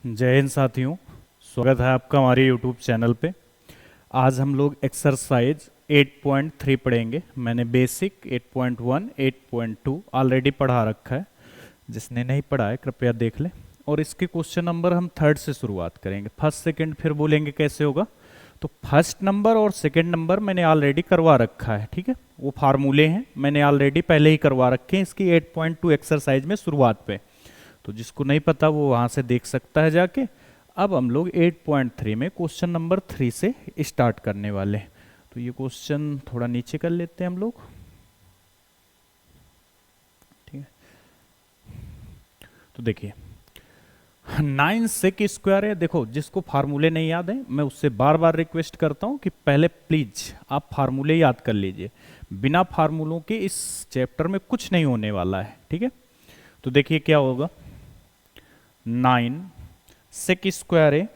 जय हिंद साथियों। स्वागत है आपका हमारे यूट्यूब चैनल पे। आज हम लोग एक्सरसाइज 8.3 पढ़ेंगे। मैंने बेसिक 8.1 8.2 ऑलरेडी पढ़ा रखा है। जिसने नहीं पढ़ा है कृपया देख ले। और इसके क्वेश्चन नंबर हम थर्ड से शुरुआत करेंगे। फर्स्ट सेकंड फिर बोलेंगे कैसे होगा। तो फर्स्ट नंबर और सेकंड नंबर मैंने ऑलरेडी करवा रखा है, ठीक है। वो फार्मूले हैं मैंने ऑलरेडी पहले ही करवा रखे हैं इसकी 8.2 एक्सरसाइज में शुरुआत पे। तो जिसको नहीं पता वो वहां से देख सकता है जाके। अब हम लोग 8.3 में क्वेश्चन नंबर 3 से स्टार्ट करने वाले हैं। तो ये क्वेश्चन थोड़ा नीचे कर लेते हैं हम लोग, ठीक है। तो देखिए 9 सेक स्क्वायर है। देखो जिसको फार्मूले नहीं याद है मैं उससे बार बार रिक्वेस्ट करता हूं कि पहले प्लीज आप फार्मूले याद कर लीजिए। बिना फार्मूलों के इस चैप्टर में कुछ नहीं होने वाला है, ठीक है। तो देखिए क्या होगा। 9 सेक स्क्वायर है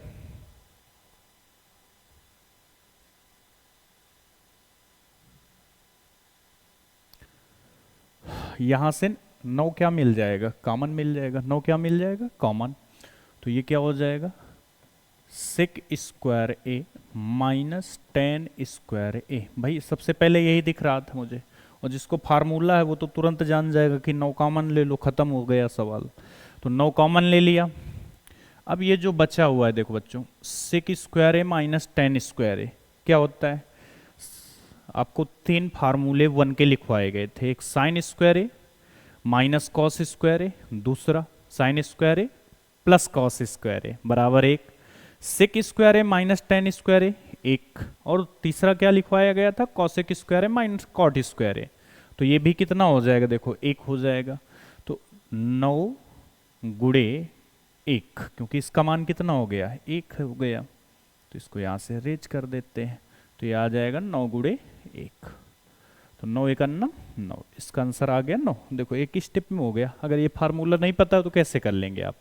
यहां से 9 क्या मिल जाएगा, कॉमन मिल जाएगा। 9 क्या मिल जाएगा, कॉमन। तो ये क्या हो जाएगा, सेक स्क्वायर ए माइनस 10 स्क्वायर ए। भाई सबसे पहले यही दिख रहा था मुझे, और जिसको फार्मूला है वो तो तुरंत जान जाएगा कि 9 कॉमन ले लो, खत्म हो गया सवाल। तो 9 कॉमन ले लिया। अब ये जो बचा हुआ है देखो बच्चों, सेक स्क्वायर ए माइनस 10 स्क्वायर ए क्या होता है। आपको 3 फार्मूले 1 के लिखवाए गए थे। एक साइन स्क्वायर ए माइनस कॉस स्क्वायर ए, दूसरा sine square A plus cos square ए बराबर 1, सेक स्क्वायर ए माइनस 10 स्क्वायर ए 1, और तीसरा क्या लिखवाया गया था, कॉसेक स्क्वायर ए माइनस कॉट स्क्वायर ए। तो ये भी कितना हो जाएगा, देखो 1 हो जाएगा। तो 9 गुड़े 1, क्योंकि इसका मान कितना हो गया, 1 हो गया। तो इसको यहाँ से रेज कर देते हैं। तो ये आ जाएगा 9 गुड़े 1। तो 9 एक अन्ना 9, इसका आंसर आ गया 9। देखो एक ही स्टेप में हो गया। अगर ये फार्मूला नहीं पता तो कैसे कर लेंगे आप।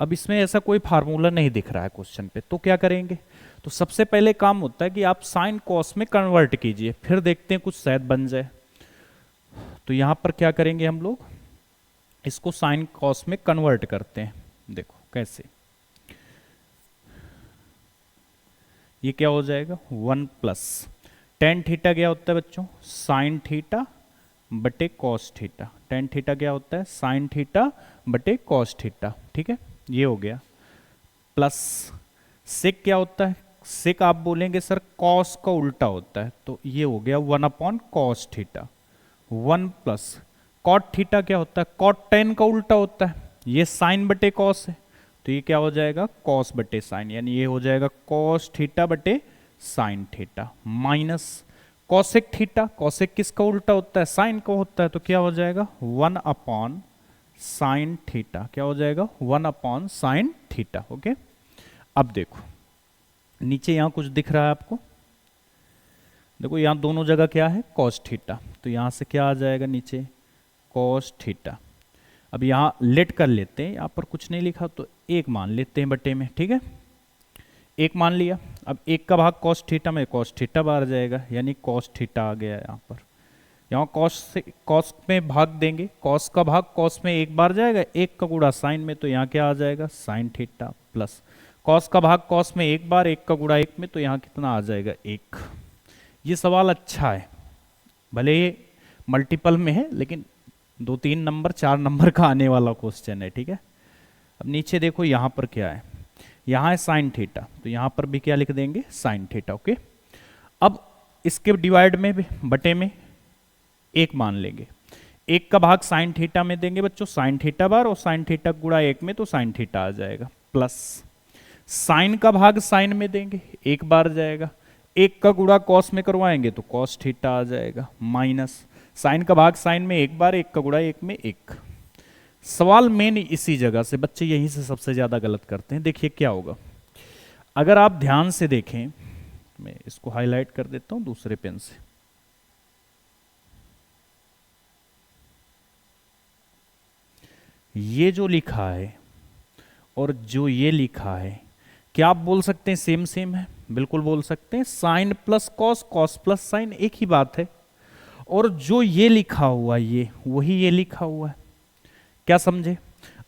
अब इसमें ऐसा कोई फार्मूला नहीं दिख रहा है क्वेश्चन पे, तो क्या करेंगे। तो सबसे पहले काम होता है कि आप साइन कॉस में कन्वर्ट कीजिए, फिर देखते हैं कुछ शायद बन जाए। तो यहां पर क्या करेंगे हम लोग, इसको साइन कॉस में कन्वर्ट करते हैं। देखो कैसे, ये क्या हो जाएगा 1 प्लस टेन थीटा क्या होता है बच्चों, साइन थीटा बटे कॉस थीटा। टेन थीटा क्या होता है, साइन थीटा बटे कॉस थीटा, ठीक है। ये हो गया प्लस सेक क्या होता है, सेक आप बोलेंगे सर कॉस का उल्टा होता है। तो ये हो गया 1 upon cos theta. 1 plus cot theta क्या होता है, कॉट टेन का उल्टा होता है। ये साइन बटे कॉस है, तो ये क्या हो जाएगा कॉस बटे साइन, यानी ये हो जाएगा कॉस थीटा बटे sine theta minus cosec theta. Cosec किसका उल्टा होता है, साइन का होता है। तो क्या हो जाएगा 1 अपॉन साइन थीटा। क्या हो जाएगा 1 अपॉन साइन थीटा। ओके। अब देखो नीचे यहां कुछ दिख रहा है आपको, देखो यहां दोनों जगह क्या है कॉस थीटा। तो यहां से क्या आ जाएगा नीचे कॉस थीटा। अब यहां लेट कर लेते हैं, यहां पर कुछ नहीं लिखा तो एक मान लेते हैं बटे में, ठीक है। एक मान लिया। अब एक का भाग कॉस थीटा में कॉस थीटा बाहर जाएगा, यानी कॉस थीटा आ गया यहाँ पर। यहाँ कॉस से कॉस में भाग देंगे, कॉस का भाग कॉस में एक बार जाएगा, एक का गुणा साइन में, तो यहाँ क्या आ जाएगा साइन थीटा प्लस कॉस का भाग कॉस में एक बार, एक का गुणा एक में, तो यहाँ कितना आ जाएगा 1। ये सवाल अच्छा है, भले ये मल्टीपल में है लेकिन 2 3 नंबर 4 नंबर का आने वाला क्वेश्चन है, ठीक है। अब नीचे देखो यहाँ पर क्या है, यहाँ है साइन थीटा, तो यहाँ पर भी क्या लिख देंगे साइन थीटा। ओके। अब इसके डिवाइड में भी बटे में एक मान लेंगे, एक का भाग साइन थीटा में देंगे बच्चों, साइन थीटा बार, और साइन थीटा गुणा एक में, तो साइन थीटा आ जाएगा प्लस साइन का भाग साइन में देंगे, एक बार जाएगा, एक का गुणा कॉस में करवाएंगे तो कॉस थीटा आ जाएगा माइनस साइन का भाग साइन में एक बार, एक का गुणा एक में एक। सवाल मेन इसी जगह से, बच्चे यहीं से सबसे ज्यादा गलत करते हैं। देखिए क्या होगा, अगर आप ध्यान से देखें, मैं इसको हाईलाइट कर देता हूं दूसरे पेन से। ये जो लिखा है और जो ये लिखा है, क्या आप बोल सकते हैं सेम सेम है, बिल्कुल बोल सकते हैं। Sine plus cos, cos plus sine, एक ही बात है। और जो ये लिखा हुआ ये वही ये लिखा हुआ है, क्या समझे।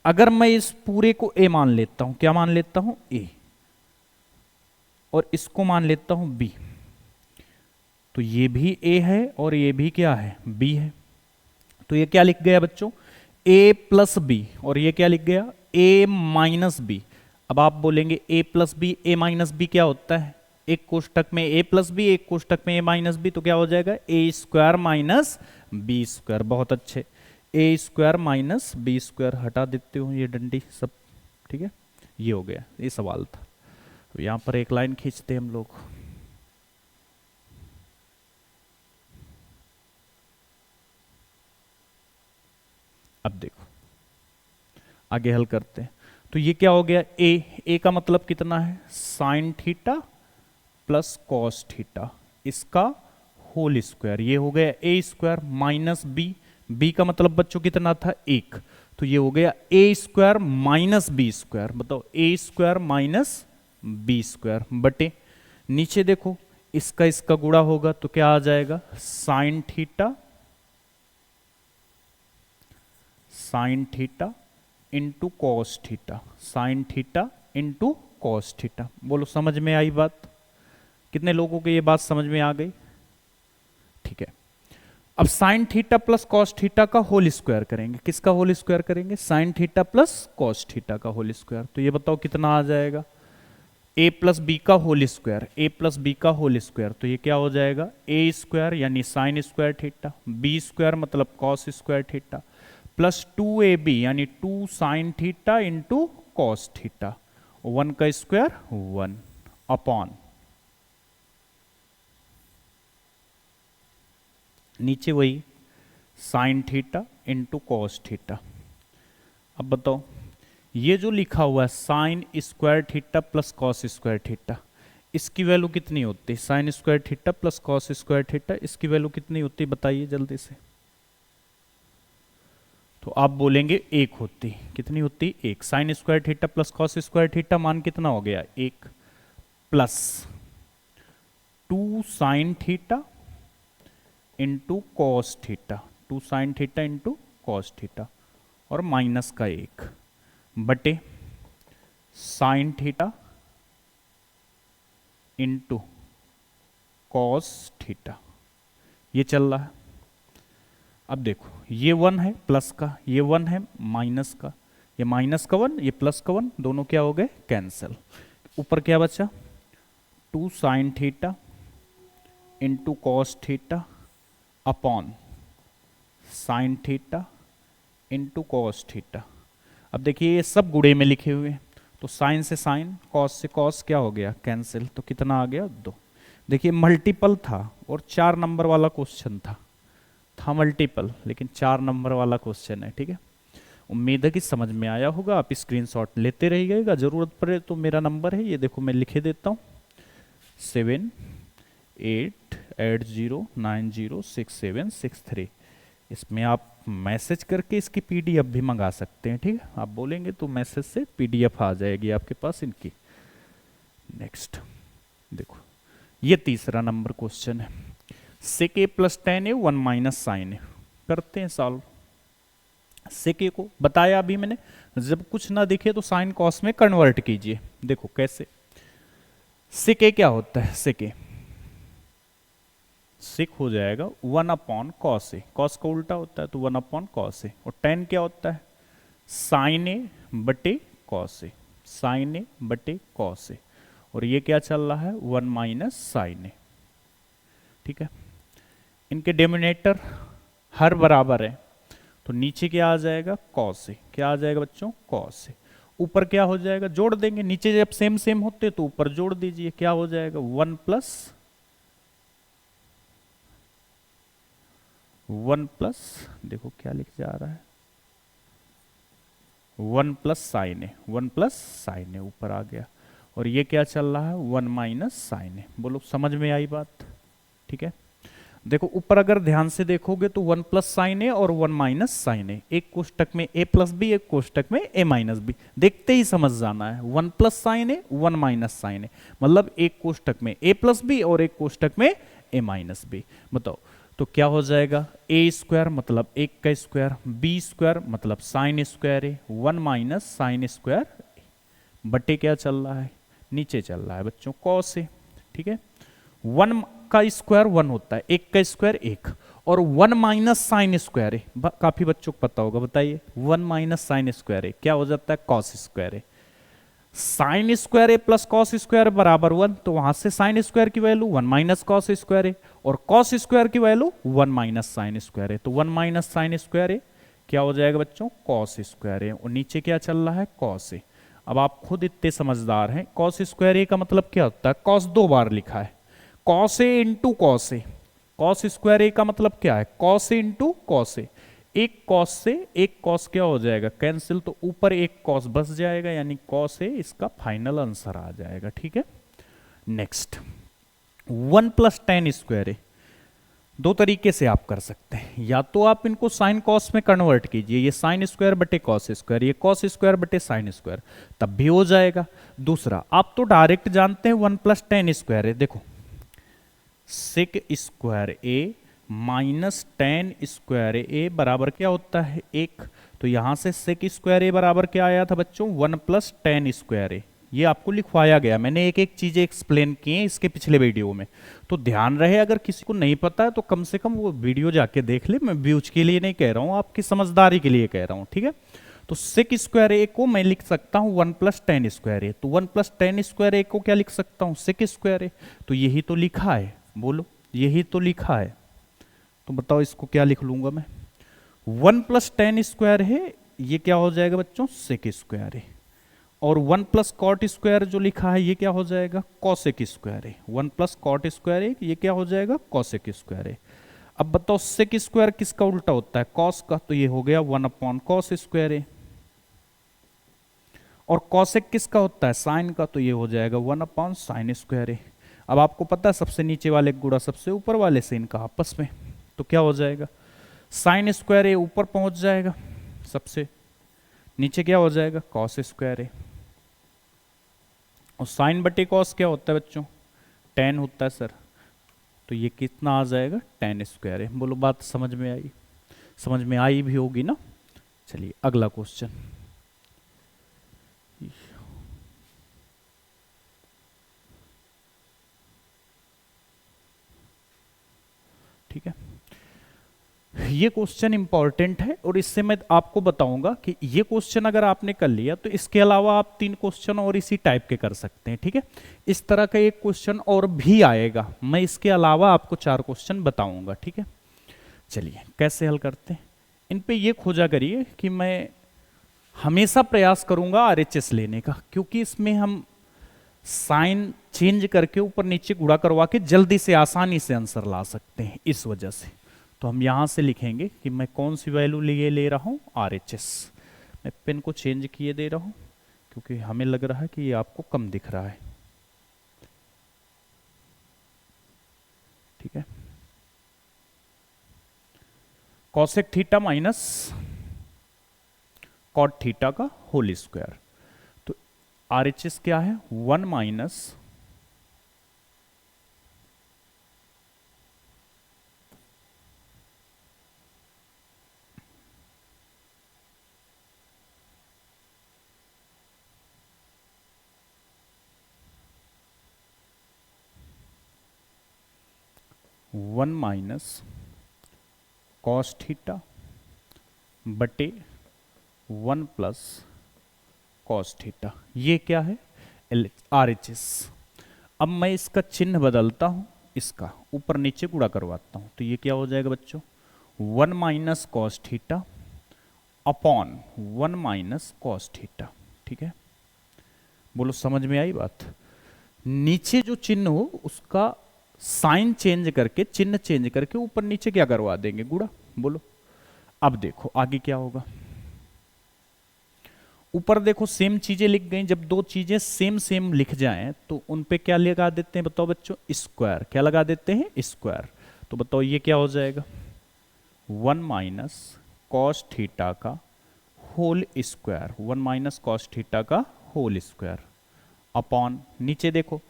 अगर मैं इस पूरे को ए मान लेता हूं, क्या मान लेता हूं, ए, और इसको मान लेता हूं बी, तो ये भी ए है और ये भी क्या है, बी है। तो ये क्या लिख गया बच्चों, ए प्लस बी, और ये क्या लिख गया, ए माइनस बी। अब आप बोलेंगे ए प्लस बी, ए माइनस बी क्या होता है, एक कोष्टक में ए प्लस बी, एक कोष्टक में ए माइनस बी, तो क्या हो जाएगा, A square minus B square. बहुत अच्छे, ए स्क्वायर माइनस बी स्क्वायर, हटा देते हो ये डंडी सब, ठीक है। ये हो गया, ये सवाल था। तो यहां पर एक लाइन खींचते हैं हम लोग। अब देखो आगे हल करते हैं। तो ये क्या हो गया, ए का मतलब कितना है, sign theta plus cos theta, इसका होल स्क्वायर, ये हो गया ए स्क्वायर माइनस बी, बी का मतलब बच्चों कितना था, एक, तो ये हो गया ए स्क्वायर माइनस बी स्क्वायर। बताओ, ए स्क्वायर माइनस बी स्क्वायर बटे, नीचे देखो इसका गुणा होगा तो क्या आ जाएगा, sign theta into cos theta, sign theta into cos theta. बोलो समझ में आई बात, कितने लोगों को ये बात समझ में आ गई, ठीक है। अब sine theta plus cos theta का होल स्क्वायर करेंगे, किसका होल स्क्वायर करेंगे, sine theta plus cos theta का होल स्क्वायर। तो ये बताओ कितना आ जाएगा, ए प्लस बी का whole square, A plus B का होल स्क्वायर, तो ये क्या हो जाएगा, ए स्क्वायर यानी sine square theta, B square मतलब cos square theta, plus 2ab यानी 2 sine theta into cos theta, 1 का स्क्वायर 1 अपॉन, नीचे वही sign theta into cos theta. अब बताओ ये जो लिखा हुआ है sign square theta plus cos square theta, इसकी वैल्यू कितनी होती है, sign square theta plus cos square theta, इसकी वैल्यू कितनी होती है बताइए जल्दी से। तो आप बोलेंगे एक होती, कितनी होती, एक, sign square theta plus cos square theta मान कितना हो गया, एक, plus 2 sine theta into cos theta, 2 sine theta into cos theta, और माइनस का एक बटे sine theta into cos theta, ये चल रहा है। अब देखो ये 1 है प्लस का, ये 1 है माइनस का, ये माइनस का 1, ये प्लस का 1, दोनों क्या हो गए, कैंसिल। ऊपर क्या बचा, 2 sine theta into cos theta upon sine theta into cos theta. अब देखिए ये सब गुणे में लिखे हुए हैं, तो साइन से साइन, कॉस से कॉस क्या हो गया, कैंसिल, तो कितना आ गया, 2। देखिए मल्टीपल था और 4 नंबर वाला क्वेश्चन था मल्टीपल, लेकिन 4 नंबर वाला क्वेश्चन है, ठीक है। उम्मीद है कि समझ में आया होगा, आप स्क्रीनशॉट लेते रहिएगा, जरूरत पड़े तो मेरा नंबर है, ये देखो मैं लिखे देता हूँ, 7880906763, इसमें आप मैसेज करके इसकी पीडीएफ भी मंगा सकते हैं, ठीक है। आप बोलेंगे तो मैसेज से पीडीएफ आ जाएगी आपके पास इनकी। नेक्स्ट देखो, ये तीसरा नंबर क्वेश्चन है, सेक ए प्लस टेन ए 1 माइनस साइन ए, करते हैं सॉल्व। सेक ए को बताया अभी मैंने, जब कुछ ना दिखे तो साइन कॉस में कन्वर्ट कीजिए। देखो कैसे, सेक ए क्या होता है, सेक हो जाएगा 1 अपॉन कॉस ए, कॉस का उल्टा होता है तो 1 अपॉन कॉस ए, और टेन क्या होता है, साइन ए बटे कॉस ए, साइन ए बटे कॉस ए, और ये क्या चल रहा है, 1 माइनस साइन ए, ठीक है। इनके डिनोमिनेटर हर बराबर है, तो नीचे क्या आ जाएगा, कॉस ए, क्या आ जाएगा बच्चों, कॉस ए, ऊपर क्या हो जाएगा, जोड़ देंगे, नीचे जब सेम सेम होते तो ऊपर जोड़ दीजिए, क्या हो जाएगा, 1 प्लस, देखो क्या लिख जा रहा है, 1 प्लस साइन ए, 1 प्लस साइन ए ऊपर आ गया, और ये क्या चल रहा है, 1 माइनस साइन ए। बोलो समझ में आई बात, ठीक है। देखो ऊपर अगर ध्यान से देखोगे तो 1 प्लस साइन ए और 1 माइनस साइन ए, एक कोष्टक में ए प्लस बी, एक कोष्टक में ए माइनस बी, देखते ही समझ जाना है, 1 प्लस साइन ए 1 माइनस साइन ए, मतलब एक कोष्टक में ए प्लस बी और एक कोष्टक में ए माइनस बी। बताओ तो क्या हो जाएगा, ए स्क्वायर मतलब 1 का स्क्वायर, बी स्क्वायर मतलब साइन स्क्वायर ए, 1 माइनस साइन स्क्वायर बटे क्या चल रहा है, नीचे चल रहा है बच्चों कॉस ए। ठीक है, 1 का स्क्वायर 1 होता है, 1 का स्क्वायर 1, और 1 माइनस साइन स्क्वायर ए, काफी बच्चों को पता होगा, बताइए 1 माइनस साइन स्क्वायर ए क्या हो जाता है, cos square A. Sine square A plus cos square बराबर 1, तो वहां से साइन स्क्वायर की वैल्यू 1 माइनस कॉस स्क्वायर ए, और कॉस स्क्वायर की वैल्यू 1 माइनस साइन स्क्वायर ए, तो 1 माइनस साइन स्क्वायर ए क्या हो जाएगा बच्चों, कॉस स्क्वायर ए, और नीचे क्या चल रहा है, कॉस ए। अब आप खुद इतने समझदार हैं, कॉस स्क्वायर ए का मतलब क्या होता है, कॉस 2 बार लिखा है, cos A into cos A, cos square ए का मतलब क्या है, cos A into cos A, एक कॉस से एक कॉस क्या हो जाएगा, कैंसिल, तो ऊपर एक कॉस बच जाएगा, यानी कॉस ए इसका फाइनल आंसर आ जाएगा। ठीक है, नेक्स्ट 1 प्लस टेन स्क्वायर ए, दो तरीके से आप कर सकते हैं, या तो आप इनको साइन कॉस में कन्वर्ट कीजिए, ये साइन स्क्वायर बटे कॉस स्क्वायर, ये कॉस स्क्वायर बटे साइन स्क्वायर, तब भी हो जाएगा। दूसरा, आप तो डायरेक्ट जानते हैं 1 प्लस टेन स्क्वायर है, देखो सेक स्क्वायर ए माइनस टेन स्क्वायर ए बराबर क्या होता है, 1, तो यहां से सेक स्क्वायर ए बराबर क्या आया था बच्चों, 1 प्लस टेन स्क्वायर ए, ये आपको लिखवाया गया, मैंने एक एक चीजें एक्सप्लेन की हैं इसके पिछले वीडियो में, तो ध्यान रहे, अगर किसी को नहीं पता है तो कम से कम वो वीडियो जाके देख ले, मैं व्यूज के लिए नहीं कह रहा हूं, आपकी समझदारी के लिए कह रहा हूं। ठीक है, तो सेक स्क्वायर ए को मैं लिख सकता हूं 1 प्लस टेन स्क्वायर ए, तो 1 प्लस टेन स्क्वायर ए को क्या लिख सकता हूं, सेक स्क्वायर ए, तो यही तो लिखा है, बोलो यही तो लिखा है, तो बताओ इसको क्या लिख लूंगा मैं, 1 प्लस टेन स्क्वायर है, ये क्या हो जाएगा बच्चों, सेक स्क्वायर है, और 1 प्लस कॉट स्क्वायर जो लिखा है ये क्या हो जाएगा, कॉसेक स्क्वायर है, 1 प्लस कॉट स्क्वायर है, ये क्या हो जाएगा, कॉसेक स्क्वायर है। अब बताओ सेक स्क्वायर किसका उल्टा होता है, कॉस का, तो ये हो गया 1 अपॉन कॉस स्क्वायर है, और कॉसेक किसका होता है, साइन का, तो ये हो जाएगा 1 अपॉन साइन स्क्वायर है। अब आपको पता है सबसे नीचे वाले गुणा सबसे ऊपर वाले से इनका आपस में, तो क्या हो जाएगा, साइन स्क्वायर ए ऊपर पहुंच जाएगा, सबसे नीचे क्या हो जाएगा, कॉस स्क्वायर ए, और साइन बटे कॉस क्या होता है बच्चों, टेन होता है सर, तो ये कितना आ जाएगा, टेन स्क्वायर है। बोलो बात समझ में आई, समझ में आई भी होगी ना। चलिए अगला क्वेश्चन, ठीक है, ये क्वेश्चन इंपॉर्टेंट है, और इससे मैं आपको बताऊंगा कि ये क्वेश्चन अगर आपने कर लिया तो इसके अलावा आप 3 क्वेश्चन और इसी टाइप के कर सकते हैं। ठीक है, इस तरह का एक क्वेश्चन और भी आएगा, मैं इसके अलावा आपको 4 क्वेश्चन बताऊंगा। ठीक है, चलिए कैसे हल करते हैं, इन पे ये खोजा करिए कि मैं हमेशा प्रयास करूंगा आरएचएस लेने का, क्योंकि इसमें हम साइन चेंज करके ऊपर नीचे गुणा करवा के जल्दी से आसानी से आंसर ला सकते हैं, इस वजह से। तो हम यहां से लिखेंगे कि मैं कौन सी वैल्यू लिए ले रहा हूं, आरएचएस। मैं पेन को चेंज किए दे रहा हूं क्योंकि हमें लग रहा है कि ये आपको कम दिख रहा है। ठीक है, cosec theta minus cot theta का होल स्क्वायर, तो आरएचएस क्या है, 1 minus one minus cos theta बटे 1 प्लस कॉस थीटा, ये क्या है, आरएचएस। अब मैं इसका चिन्ह बदलता हूं, इसका ऊपर नीचे गुणा करवाता हूं, तो ये क्या हो जाएगा बच्चों, 1 minus cos theta upon 1 minus cos theta. ठीक है, बोलो समझ में आई बात। नीचे जो चिन्ह हो उसका साइन चेंज करके, चिन्ह चेंज करके ऊपर नीचे क्या करवा देंगे, गुणा। बोलो अब देखो आगे क्या होगा, ऊपर देखो सेम चीजें लिख गई, जब दो चीजें सेम सेम लिख जाएं तो उन पे क्या लगा देते हैं, बताओ बच्चों, स्क्वायर। क्या लगा देते हैं, स्क्वायर। तो बताओ ये क्या हो जाएगा, 1 माइनस कॉस थीटा का whole square, 1 minus cos theta का होल स्क्वायर अपॉन नीचे देखो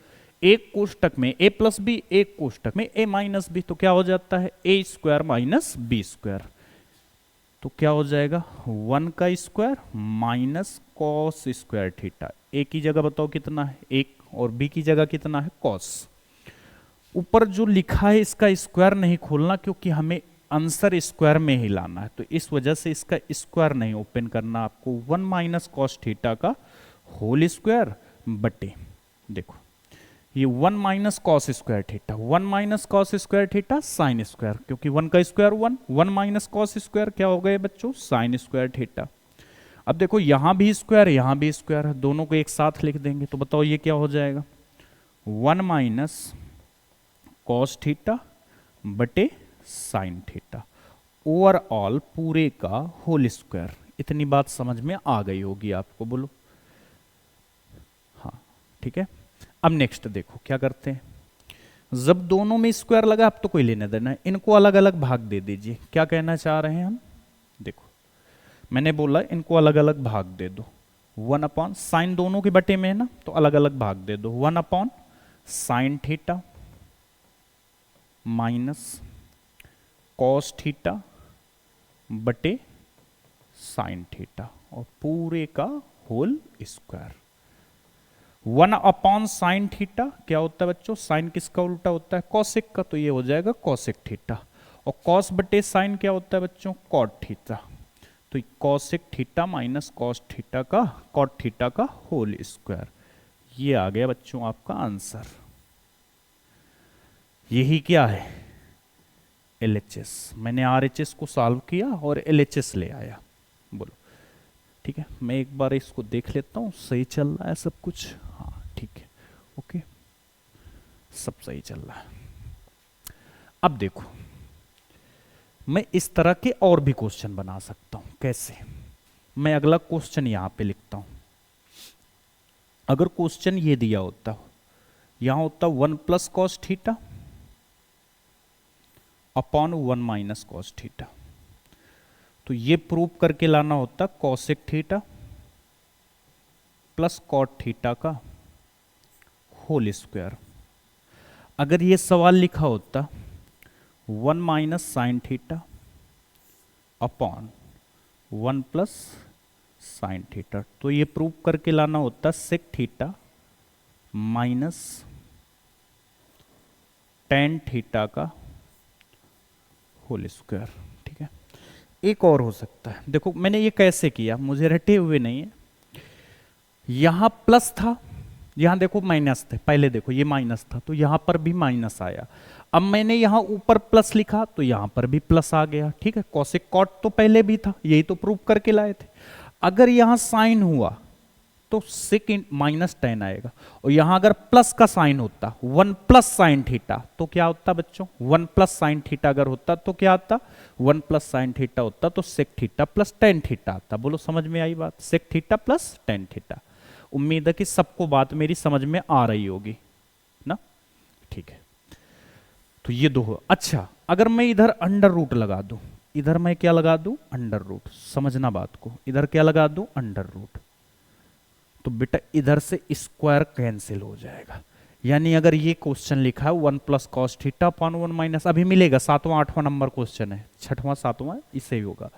एक कोष्टक में a प्लस बी, एक कोष्टक में a माइनस बी, तो क्या हो जाता है a square minus B square. तो क्या हो जाएगा 1 का square minus cos square theta. a की जगह बताओ कितना है 1 और b की जगह कितना है कॉस। ऊपर जो लिखा है इसका स्क्वायर नहीं खोलना क्योंकि हमें आंसर स्क्वायर में ही लाना है, तो इस वजह से इसका स्क्वायर नहीं ओपन करना आपको। 1 माइनस कॉस थीटा का होल स्क्वायर बटे, देखो ये 1 minus cos square theta, 1 minus cos square theta sine square, क्योंकि 1 का स्क्वायर 1, 1 माइनस कॉस स्क्वायर क्या हो गए बच्चों साइन स्क्वायर थीटा। अब देखो यहां भी स्क्वायर यहां भी स्क्वायर है, दोनों को एक साथ लिख देंगे, तो बताओ ये क्या हो जाएगा 1 माइनस कॉस थीटा बटे साइन थीटा ओवरऑल पूरे का होल स्क्वायर। इतनी बात समझ में आ गई होगी आपको, बोलो हाँ ठीक है। अब नेक्स्ट देखो क्या करते हैं, जब दोनों में स्क्वायर लगा अब तो कोई लेना देना है, इनको अलग अलग भाग दे दीजिए। क्या कहना चाह रहे हैं हम, देखो मैंने बोला इनको अलग अलग भाग दे दो। 1 अपॉन साइन दोनों के बटे में है ना, तो अलग अलग भाग दे दो। 1 upon sine theta minus cos theta बटे साइन थीटा और पूरे का whole square. 1 upon sine theta क्या होता है बच्चों, साइन किसका उल्टा होता है कॉसेक का, तो ये हो जाएगा कॉसेक थीटा। और कॉस बटे साइन क्या होता है बच्चों कॉट थीटा, तो cosec theta minus cos theta का कॉट थीटा का होल स्क्वायर। ये आ गया बच्चों आपका आंसर। यही क्या है LHS। मैंने RHS को सॉल्व किया और LHS ले आया, बोलो ठीक है। मैं एक बार इसको देख लेता हूँ सही चल रहा है सब कुछ, हाँ ठीक है ओके सब सही चल रहा है। अब देखो मैं इस तरह के और भी क्वेश्चन बना सकता हूं, कैसे, मैं अगला क्वेश्चन यहां पे लिखता हूं। अगर क्वेश्चन ये दिया होता, यहां होता 1 plus cos theta upon 1 minus cos theta, तो ये प्रूव करके लाना होता cosec theta plus cot theta का होल स्क्वायर। अगर ये सवाल लिखा होता 1 minus sine theta upon 1 plus sine theta, तो ये प्रूव करके लाना होता sec theta minus tan theta का होल स्क्वायर। ठीक है, एक और हो सकता है, देखो मैंने ये कैसे किया, मुझे रटे हुए नहीं है। यहां प्लस था, यहां देखो माइनस थे, पहले देखो ये माइनस था तो यहां पर भी माइनस आया। अब मैंने यहां ऊपर प्लस लिखा तो यहां पर भी प्लस आ गया। ठीक है, कॉसेक कॉट तो पहले भी था, यही तो प्रूव करके लाए थे। अगर यहां साइन हुआ तो सेक माइनस टेन आएगा, और यहां अगर प्लस का साइन होता 1 प्लस साइन थीटा तो क्या होता बच्चों, 1 प्लस साइन थीटा अगर होता तो क्या आता, 1 प्लस साइन थीटा होता तो sec theta plus tan theta आता। बोलो समझ में आई बात, sec theta plus tan theta. उम्मीद है कि सबको बात मेरी समझ में आ रही होगी ना। ठीक है, तो ये दो हो। अच्छा, अगर मैं इधर अंडर रूट लगा दूं, इधर मैं क्या लगा दूं अंडर रूट, समझना बात को, इधर क्या लगा दूं अंडर रूट, तो बेटा इधर से स्क्वायर कैंसिल हो जाएगा। यानी अगर ये क्वेश्चन लिखा है 1 plus cos theta upon 1 minus, अभी मिलेगा 7वां 8वां नंबर क्वेश्चन है, 6वां 7वां इससे ही होगा,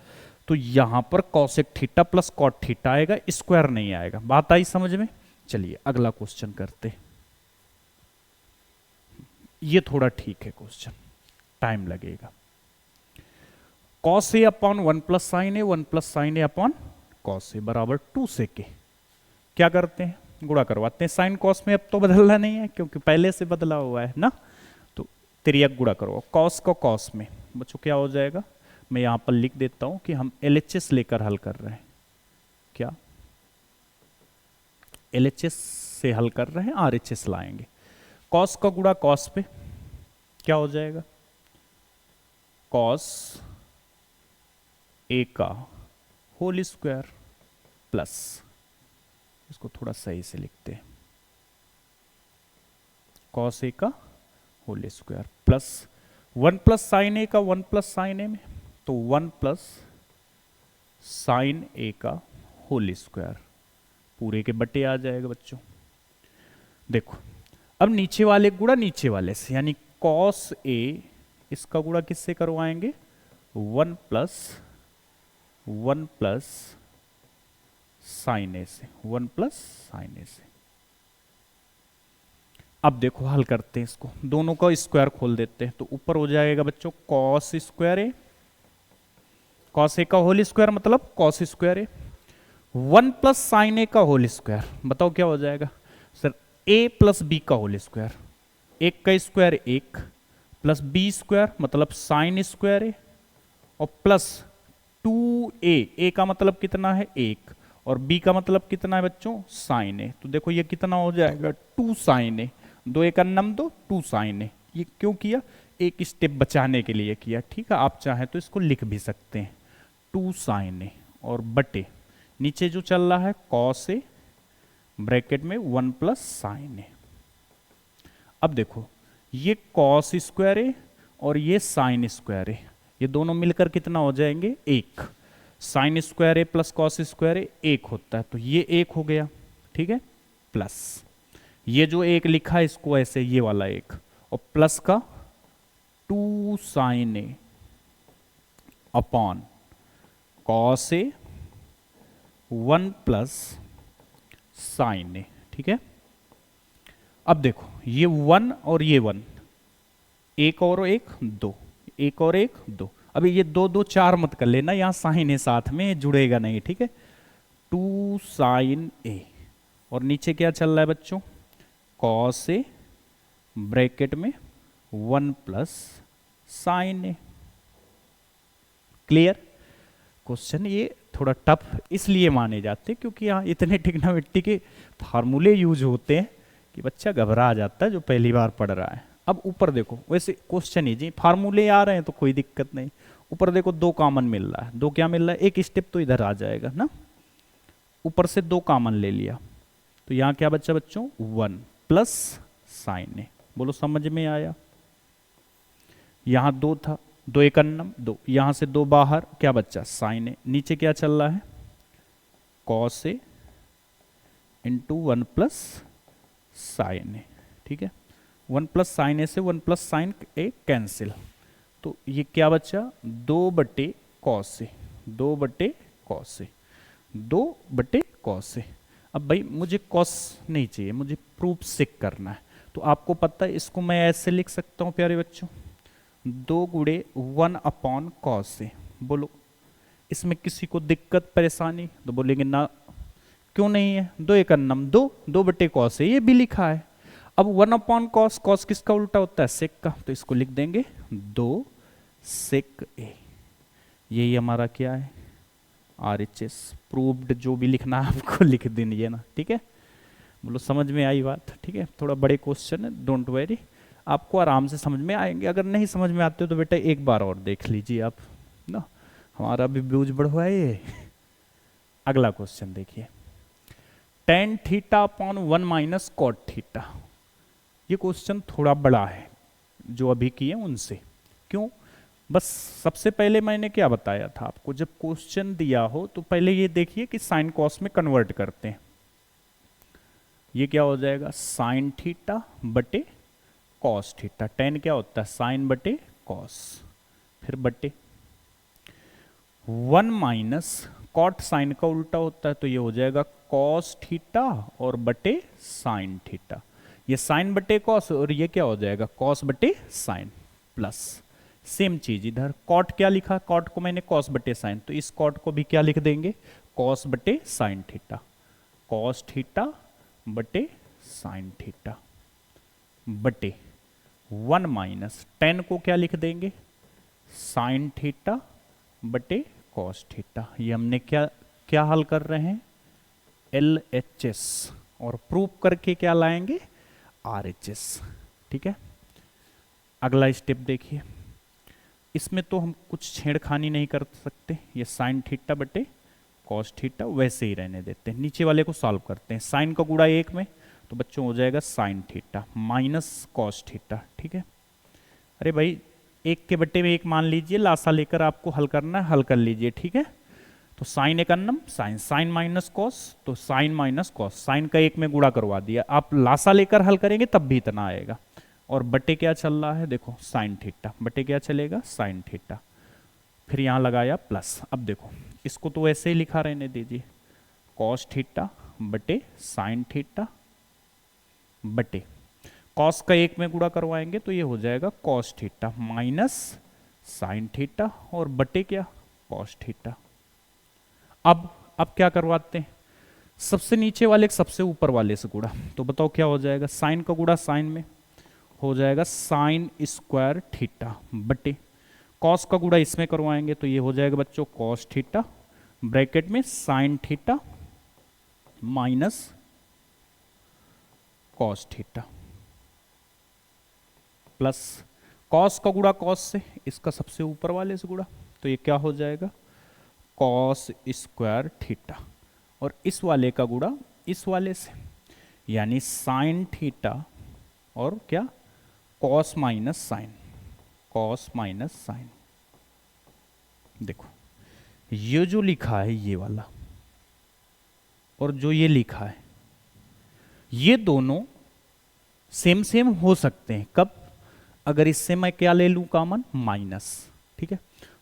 तो यहां पर cosec theta plus cot theta आएगा, स्क्वायर नहीं आएगा। बात आई समझ में। चलिए अगला क्वेश्चन करते, ये थोड़ा ठीक है क्वेश्चन, टाइम लगेगा। Cos A upon 1 plus sine A, 1 plus sine A upon cos A बराबर 2 सेक ए। क्या करते हैं, गुणा करवाते हैं। साइन कॉस में अब तो बदलना नहीं है क्योंकि पहले से बदला हुआ है ना, तो तिर्यक गुणा करो। कॉस को कॉस में बच्चों क्या हो जाएगा, मैं यहां पर लिख देता हूं कि हम LHS लेकर हल कर रहे हैं। क्या LHS से हल कर रहे हैं, RHS लाएंगे। कॉस का गुणा कॉस पे क्या हो जाएगा, कॉस ए का होल स्क्वायर प्लस, इसको थोड़ा सही से लिखते हैं, कॉस ए का whole square plus 1 plus sine A का 1 प्लस साइन ए में, तो 1 प्लस साइन ए का होल स्क्वायर पूरे के बटे आ जाएगा बच्चों। देखो अब नीचे वाले गुणा नीचे वाले से, यानी कॉस ए इसका गुणा किससे करवाएंगे, 1 प्लस साइन ए से, 1 प्लस साइन ए से। अब देखो हल करते हैं इसको, दोनों का स्क्वायर खोल देते हैं, तो ऊपर हो जाएगा बच्चों cos square A, cos A का होल स्क्वायर मतलब cos square A, 1 plus sine A का होल स्क्वायर, बताओ क्या हो जाएगा सर, ए प्लस बी का होल स्क्वायर, एक का स्क्वायर एक, प्लस बी स्क्वायर मतलब साइन स्क्वायर ए, और प्लस 2a का मतलब कितना है 1, और b का मतलब कितना है बच्चों साइन ए, तो देखो ये कितना हो जाएगा 2 साइन ए, 2 एक अन्नम 2 साइन ए। ये क्यों किया, एक स्टेप बचाने के लिए किया, ठीक है। आप चाहे तो इसको लिख भी सकते हैं 2 साइन ए, और बटे नीचे जो चल रहा है कॉस ए ब्रैकेट में 1 प्लस साइन ए। अब देखो ये कॉस स्क्वायर ए और ये साइन स्क्वायर ए, ये दोनों मिलकर कितना हो जाएंगे 1, sine square A plus cos square ए 1 होता है, तो ये 1 हो गया, ठीक है, प्लस ये जो 1 लिखा है इसको ऐसे ये वाला 1, और प्लस का 2 sign A upon cos A 1 plus sine ए, ठीक है। अब देखो ये 1 और ये 1, एक और एक 2, एक और एक 2, अभी ये 2 2 4 मत कर लेना, यहां साइन है साथ में जुड़ेगा नहीं, ठीक है, 2 साइन ए, और नीचे क्या चल रहा है बच्चों कॉस ए ब्रैकेट में 1 प्लस साइन ए। क्लियर। क्वेश्चन ये थोड़ा टफ इसलिए माने जाते हैं क्योंकि यहाँ इतने ट्रिग्नोमेट्री के फार्मूले यूज होते हैं कि बच्चा घबरा जाता है जो पहली बार पढ़ रहा है। अब ऊपर देखो, वैसे क्वेश्चन ही जी फार्मूले आ रहे हैं तो कोई दिक्कत नहीं, ऊपर देखो 2 कॉमन मिल रहा है, 2 क्या मिल रहा है, एक स्टेप तो इधर आ जाएगा ना, ऊपर से 2 कॉमन ले लिया, तो यहाँ क्या बच्चा बच्चों 1 प्लस साइन ए, बोलो समझ में आया। यहाँ 2 था, 2 एक अन्नम 2, यहाँ से 2 बाहर, क्या बच्चा साइन ए, नीचे क्या चल रहा है cos A into 1 plus sine ए, ठीक है, 1 प्लस साइन ए से 1 प्लस साइन ए कैंसिल, तो ये क्या बचा 2 बटे कॉस ए, 2 बटे कॉस ए, 2 बटे कॉस ए। अब भाई मुझे कॉस नहीं चाहिए, मुझे प्रूफ सिक करना है, तो आपको पता है इसको मैं ऐसे लिख सकता हूँ प्यारे बच्चों, 2 गुणे 1 अपॉन कॉस ए। बोलो इसमें किसी को दिक्कत परेशानी, तो बोलेंगे ना क्यों नहीं है, 2 एक अन्नम 2, 2 बटे कॉस ए ये भी लिखा है। अब 1 अपॉन कॉस, कॉस किसका उल्टा होता है सेक का, तो इसको लिख देंगे 2 सेक ए, यही हमारा क्या है RHS प्रूव्ड, जो भी लिखना है आपको लिख दीजिए ना, ठीक है। बोलो समझ में आई बात, ठीक है, थोड़ा बड़े क्वेश्चन है, डोंट वेरी, आपको आराम से समझ में आएंगे, अगर नहीं समझ में आते हो तो बेटा एक बार और देख लीजिए आप ना, हमारा भी व्यूज बढ़वाए ये। अगला क्वेश्चन देखिए, tan theta upon 1 minus cot theta, ये क्वेश्चन थोड़ा बड़ा है जो अभी किए उनसे, क्यों, बस सबसे पहले मैंने क्या बताया था आपको, जब क्वेश्चन दिया हो तो पहले ये देखिए कि साइन कॉस में कन्वर्ट करते हैं, ये क्या हो जाएगा साइन थीटा बटे कॉस थीटा, tan क्या होता है साइन बटे कॉस, फिर बटे 1 माइनस कॉट साइन का उल्टा होता है, तो ये हो जाएगा कॉस थीटा और बटे साइन थीटा, ये साइन बटे कॉस और ये क्या हो जाएगा कॉस बटे साइन, प्लस सेम चीज इधर कॉट क्या लिखा, कॉट को मैंने कॉस बटे साइन, तो इस कॉट को भी क्या लिख देंगे कॉस बटे साइन थीटा, कॉस थीटा बटे साइन थीटा बटे 1 माइनस tan को क्या लिख देंगे साइन थीटा बटे कॉस थीटा, ये हमने क्या क्या हल कर रहे हैं LHS, और प्रूफ करके क्या लाएंगे RHS, ठीक है। अगला स्टेप देखिए, इसमें तो हम कुछ छेड़खानी नहीं कर सकते, ये साइन थीटा बटे कॉस थीटा वैसे ही रहने देते हैं, नीचे वाले को सॉल्व करते हैं, साइन का गुणा 1 में, तो बच्चों हो जाएगा sign theta minus cos theta, ठीक है। अरे भाई 1 के बट्टे में 1 मान लीजिए, लासा लेकर आपको हल करना है, हल कर लीजिए, ठीक है। तो साइन एक अन्नम साइन, साइन माइनस कॉस, तो साइन माइनस कॉस, साइन का एक में गुणा करवा दिया। आप लासा लेकर हल करेंगे तब भी इतना आएगा। और बटे क्या चल रहा है, देखो साइन थीटा, बटे क्या चलेगा, साइन थीटा। फिर यहां लगाया प्लस। अब देखो इसको तो ऐसे ही लिखा रहने दीजिए, कॉस थीटा बटे साइन थीटा बटे कॉस का एक में गुणा करवाएंगे तो ये हो जाएगा cos theta minus sine theta और बटे क्या, कॉस थीटा। अब क्या करवाते हैं, सबसे नीचे वाले सबसे ऊपर वाले से गुणा। तो बताओ क्या हो जाएगा, साइन का गुणा साइन में हो जाएगा साइन स्क्वायर थीटा बटे कॉस का गुणा इसमें करवाएंगे तो ये हो जाएगा बच्चों कॉस थीटा ब्रैकेट में sign theta minus cos theta plus cos का गुणा कॉस से, इसका सबसे ऊपर वाले से गुणा, तो ये क्या हो जाएगा कॉस स्क्वायर थीटा और इस वाले का गुणा इस वाले से, यानी साइन थीटा और क्या cos minus sine, cos minus sine. देखो ये जो लिखा है ये वाला और जो ये लिखा है ये दोनों सेम सेम हो सकते हैं। कब, अगर इससे मैं क्या ले लूं कॉमन, माइनस, ठीक है।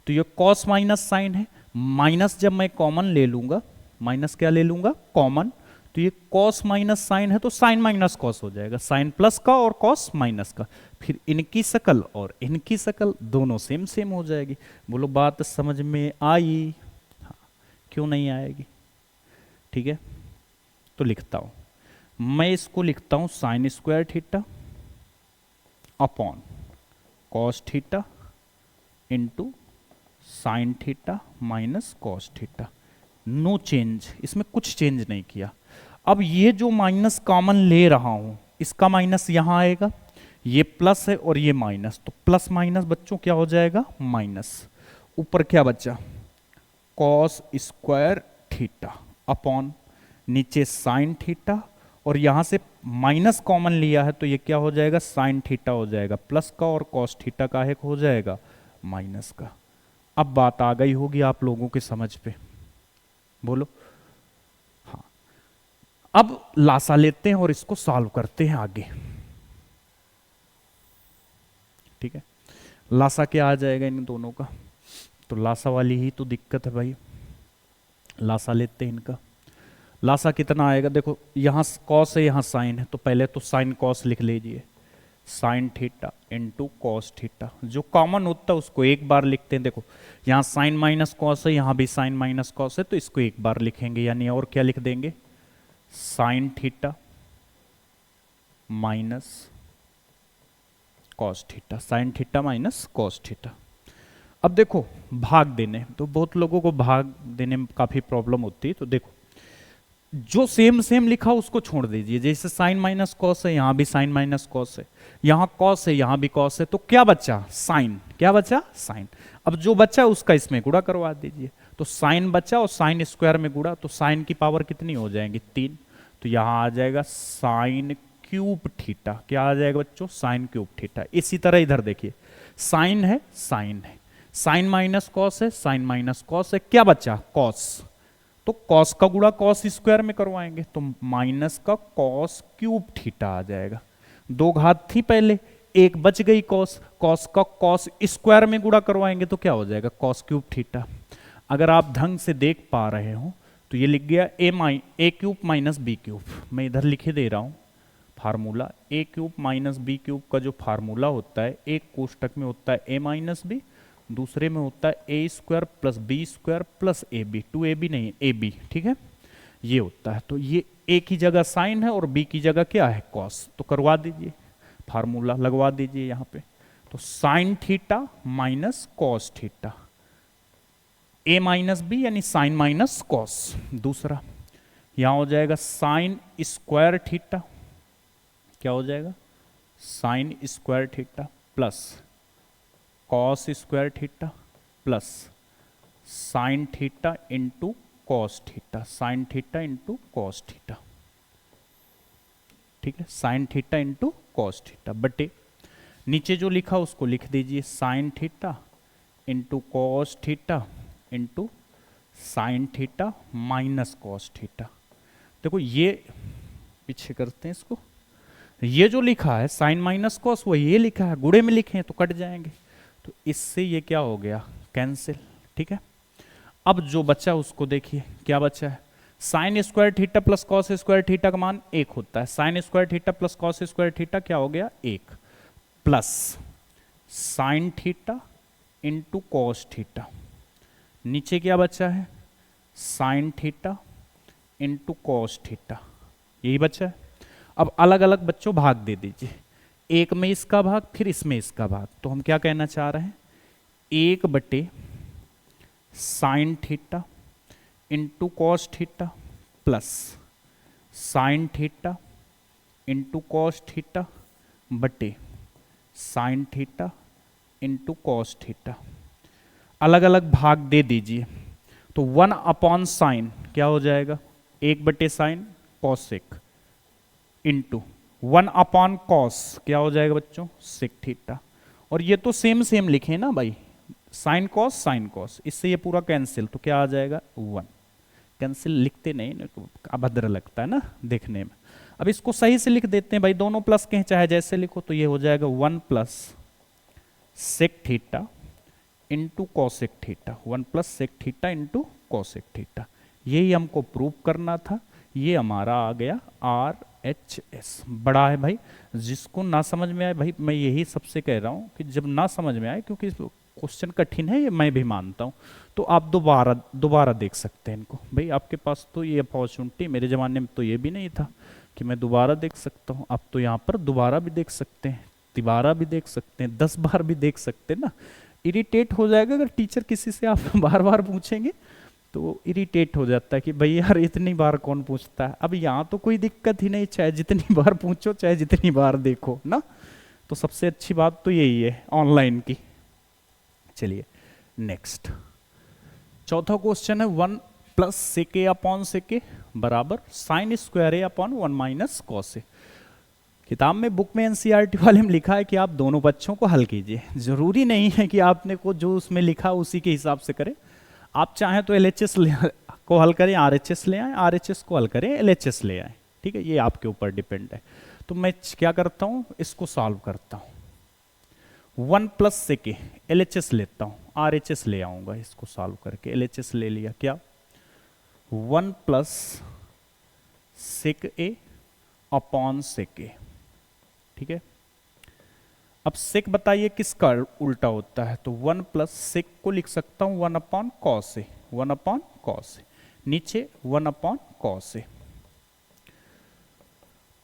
तो ये कॉस माइनस साइन है, माइनस जब मैं कॉमन ले लूंगा, माइनस क्या ले लूंगा कॉमन, तो ये कॉस माइनस साइन है तो साइन माइनस कॉस हो जाएगा, साइन प्लस का और कॉस माइनस का। फिर इनकी शकल और इनकी शकल दोनों सेम सेम हो जाएगी। बोलो बात समझ में आई, हाँ, क्यों नहीं आएगी, ठीक है। तो लिखता हूं मैं, इसको लिखता हूं sine square theta upon cos theta into sine theta minus cos theta. No change, इसमें कुछ चेंज नहीं किया। अब ये जो माइनस कॉमन ले रहा हूं इसका माइनस यहां आएगा, ये प्लस है और ये माइनस, तो प्लस माइनस बच्चों क्या हो जाएगा माइनस। ऊपर क्या बचा कॉस स्क्वायर थीटा अपॉन नीचे साइन थीटा और यहां से माइनस कॉमन लिया है तो ये क्या हो जाएगा साइन थीटा हो जाएगा प्लस का और कॉस थीटा का एक हो जाएगा माइनस का। अब बात आ गई होगी आप लोगों के समझ पे, बोलो हाँ। अब लासा लेते हैं और इसको सॉल्व करते हैं आगे, ठीक है। लासा क्या आ जाएगा इन दोनों का, तो लासा वाली ही तो दिक्कत है भाई। लासा लेते हैं इनका, लासा कितना आएगा, देखो यहां कॉस है यहां साइन है, तो पहले तो साइन कॉस लिख लीजिए, sign theta into cos theta. जो कॉमन होता है उसको एक बार लिखते हैं। देखो यहाँ साइन माइनस कॉस है, यहाँ भी साइन माइनस कॉस है, तो इसको एक बार लिखेंगे, यानी और क्या लिख देंगे sign theta minus cos theta, sign theta minus cos theta. अब देखो भाग देने, तो बहुत लोगों को भाग देने में काफी प्रॉब्लम होती है। तो देखो जो सेम सेम लिखा उसको छोड़ दीजिए, जैसे साइन माइनस कॉस है यहां भी साइन माइनस कॉस है, यहां कॉस है यहां भी कॉस है, तो क्या बचा साइन, क्या बचा साइन। अब जो बचा उसका इसमें गुणा करवा दीजिए, तो साइन बचा और साइन स्क्वायर में गुणा, तो साइन की पावर कितनी हो जाएंगी 3, तो यहां आ जाएगा साइन क्यूब थीटा। क्या आ जाएगा बच्चों साइन क्यूब थीटा। इसी तरह इधर देखिए साइन है साइन है, साइन माइनस कॉस है साइन माइनस कॉस है, क्या बचा कॉस, तो कॉस का गुणा कॉस स्क्वायर में करवाएंगे तो माइनस का कॉस क्यूब थीटा आ जाएगा। दो घात थी पहले, एक बच गई कॉस, कॉस का कॉस स्क्वायर में गुणा करवाएंगे तो क्या हो जाएगा कॉस क्यूब थीटा। अगर आप ढंग से देख पा रहे हो तो ये लिख गया ए क्यूब माइनस बी क्यूब। मैं इधर लिखे दे रहा हूं फार्मूला, ए क्यूब माइनस बी क्यूब का जो फार्मूला होता है एक कोष्टक में होता है ए माइनस बी, दूसरे में होता है A square plus B square plus A B, 2ab नहीं ए बी, ठीक है, ये होता है। तो ये ए की जगह साइन है और बी की जगह क्या है कॉस, तो करवा दीजिए फार्मूला लगवा दीजिए यहाँ पे। तो sine theta minus cos theta, A minus B यानी साइन माइनस कॉस। दूसरा यहां हो जाएगा साइन स्क्वायर थीटा, क्या हो जाएगा sign square theta plus cos square theta plus sine theta into cos theta, sign theta into cos theta, ठीक है, sign theta into cos theta बटे नीचे जो लिखा उसको लिख दीजिए sign theta into cos theta into sine theta minus cos theta. देखो ये पीछे करते हैं इसको, ये जो लिखा है साइन माइनस कॉस वो ये लिखा है, गुणे में लिखे हैं तो कट जाएंगे, तो इससे ये क्या हो गया, कैंसिल। ठीक है, अब जो बचा उसको देखिए क्या बचा है, sign square theta plus cos square theta का मान 1 होता है, sign square theta plus cos square theta क्या हो गया 1, plus sine theta into cos theta, नीचे क्या बचा है sign theta into cos theta, यही बचा है। अब अलग अलग बच्चों भाग दे दीजिए, एक में इसका भाग फिर इसमें इसका भाग, तो हम क्या कहना चाह रहे हैं 1 sine theta into cos theta plus sine theta into cos theta बटे sine theta into cos theta, अलग अलग भाग दे दीजिए, तो 1 अपॉन साइन क्या हो जाएगा 1/साइन कॉसेक इंटू 1 अपॉन कॉस क्या हो जाएगा बच्चों सेक थीटा, और ये तो सेम सेम लिखे ना भाई, साइन कॉस, इससे ये पूरा कैंसिल, तो क्या आ जाएगा 1, कैंसिल लिखते नहीं तो अभद्र लगता है ना देखने में। अब इसको सही से लिख देते हैं भाई, दोनों प्लस के हैं चाहे जैसे लिखो, तो ये हो जाएगा 1 plus sec theta into cosec theta, 1 plus sec theta into cosec theta, यही हमको प्रूव करना था। ये हमारा आ गया RHS। बड़ा है भाई, जिसको ना समझ में आए भाई, मैं यही सबसे कह रहा हूँ कि जब ना समझ में आए, क्योंकि क्वेश्चन कठिन है ये मैं भी मानता हूँ, तो आप दोबारा देख सकते हैं इनको भाई, आपके पास तो ये अपॉर्चुनिटी, मेरे ज़माने में तो ये भी नहीं था कि मैं दोबारा देख सकता हूँ, आप तो यहाँ पर दोबारा भी देख सकते हैं, तिबारा भी देख सकते हैं, 10 बार भी देख सकते हैं ना। इरिटेट हो जाएगा अगर टीचर किसी से आप बार बार पूछेंगे, तो इरिटेट हो जाता है कि भाई यार इतनी बार कौन पूछता है। अब यहाँ तो कोई दिक्कत ही नहीं, चाहे जितनी बार पूछो चाहे जितनी बार देखो ना, तो सबसे अच्छी बात तो यही है ऑनलाइन की। चलिए नेक्स्ट, चौथा क्वेश्चन है 1 प्लस सेक ए अपॉन सेक ए बराबर साइन स्क्वायर ए अपॉन 1 माइनस कॉस ए। किताब में बुक में एनसीईआरटी वाले में लिखा है कि आप दोनों बच्चों को हल कीजिए, जरूरी नहीं है कि आपने को जो उसमें लिखा उसी के हिसाब से करें, आप चाहें तो LHS को हल करें, RHS ले आए, RHS को हल करें LHS ले आए, ठीक है, ये आपके ऊपर डिपेंड है। तो मैं क्या करता हूँ इसको सॉल्व करता हूँ, 1 प्लस सेक ए LHS लेता हूँ, RHS ले आऊंगा, इसको सॉल्व करके LHS ले लिया, क्या 1 प्लस सेक ए अपॉन सेक ए, ठीक है। अब सेक बताइए किसका उल्टा होता है, तो 1 प्लस सेक को लिख सकता हूं 1 upon cos A, 1 upon cos A, नीचे 1 upon cos A,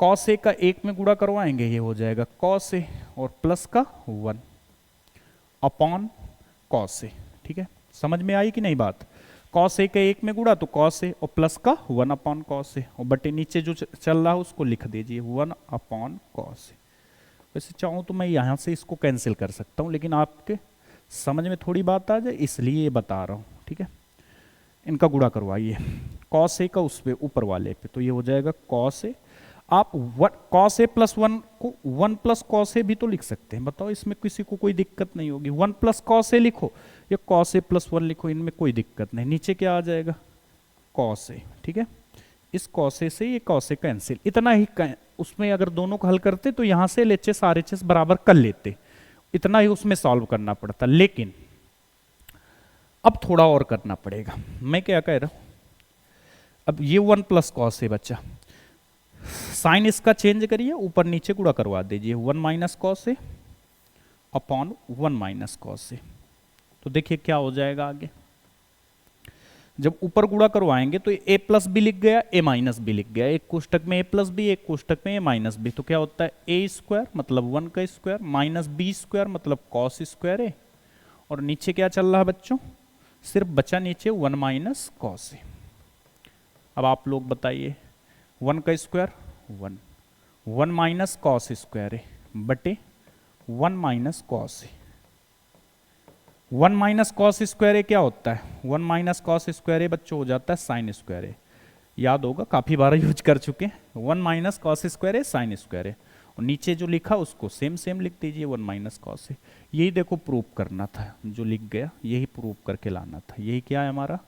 cos A का 1 में गुणा करवाएंगे, ये हो जाएगा कॉस ए, और प्लस का 1 अपॉन कॉस ए, ठीक है, समझ में आई कि नहीं बात। कॉस ए का 1 में गुणा तो कॉस ए, और प्लस का 1 अपॉन कॉस ए, और बटे नीचे जो चल रहा है उसको लिख दीजिए 1 अपॉन कॉस ए। वैसे चाहूँ तो मैं यहाँ से इसको कैंसिल कर सकता हूँ, लेकिन आपके समझ में थोड़ी बात आ जाए इसलिए ये बता रहा हूँ, ठीक है। इनका गुणा करवाइए कॉस ए का उस पे ऊपर वाले पे, तो ये हो जाएगा कॉस ए, आप कॉस ए प्लस 1 को 1 प्लस कॉस ए भी तो लिख सकते हैं, बताओ इसमें किसी को कोई दिक्कत नहीं होगी, 1 प्लस कॉस ए लिखो या कॉस ए प्लस 1 लिखो, इनमें कोई दिक्कत नहीं, नीचे क्या आ जाएगा कॉस ए, ठीक है। इस कॉस ए से ये कॉस ए कैंसिल, इतना ही उसमें अगर दोनों को हल करते तो यहां से LHS RHS बराबर कर लेते, इतना ही उसमें सॉल्व करना पड़ता, लेकिन अब थोड़ा और करना पड़ेगा। मैं क्या कह रहा हूं, अब ये 1 प्लस कॉस ए बचा, साइन इसका चेंज करिए, ऊपर नीचे गुणा करवा दीजिए 1 minus cos A upon 1 minus cos A, तो देखिए क्या हो जाएगा आगे, जब ऊपर गुणा करवाएंगे तो ए प्लस बी लिख गया, ए माइनस बी लिख गया, एक कोष्टक में ए प्लस बी, एक कोष्टक में ए माइनस बी, तो क्या होता है ए स्क्वायर मतलब 1 का स्क्वायर माइनस बी स्क्वायर मतलब कॉस स्क्वायर ए, और नीचे क्या चल रहा है बच्चों, सिर्फ बचा नीचे 1 माइनस कॉस ए। अब आप लोग बताइए 1 का स्क्वायर 1, 1 माइनस कॉस स्क्वायर ए बटे 1 माइनस कॉस ए, 1 माइनस कॉस स्क्वायर ए क्या होता है, 1 माइनस कॉस स्क्वायर ए बच्चों हो जाता है साइन स्क्वायर ए, याद होगा काफी बार यूज कर चुके हैं, 1 माइनस कॉस स्क्वायर ए साइन स्क्वायर ए, और नीचे जो लिखा उसको सेम सेम लिख दीजिए 1 माइनस कॉस ए। यही देखो प्रूव करना था, जो लिख गया यही प्रूव करके लाना था, यही क्या है हमारा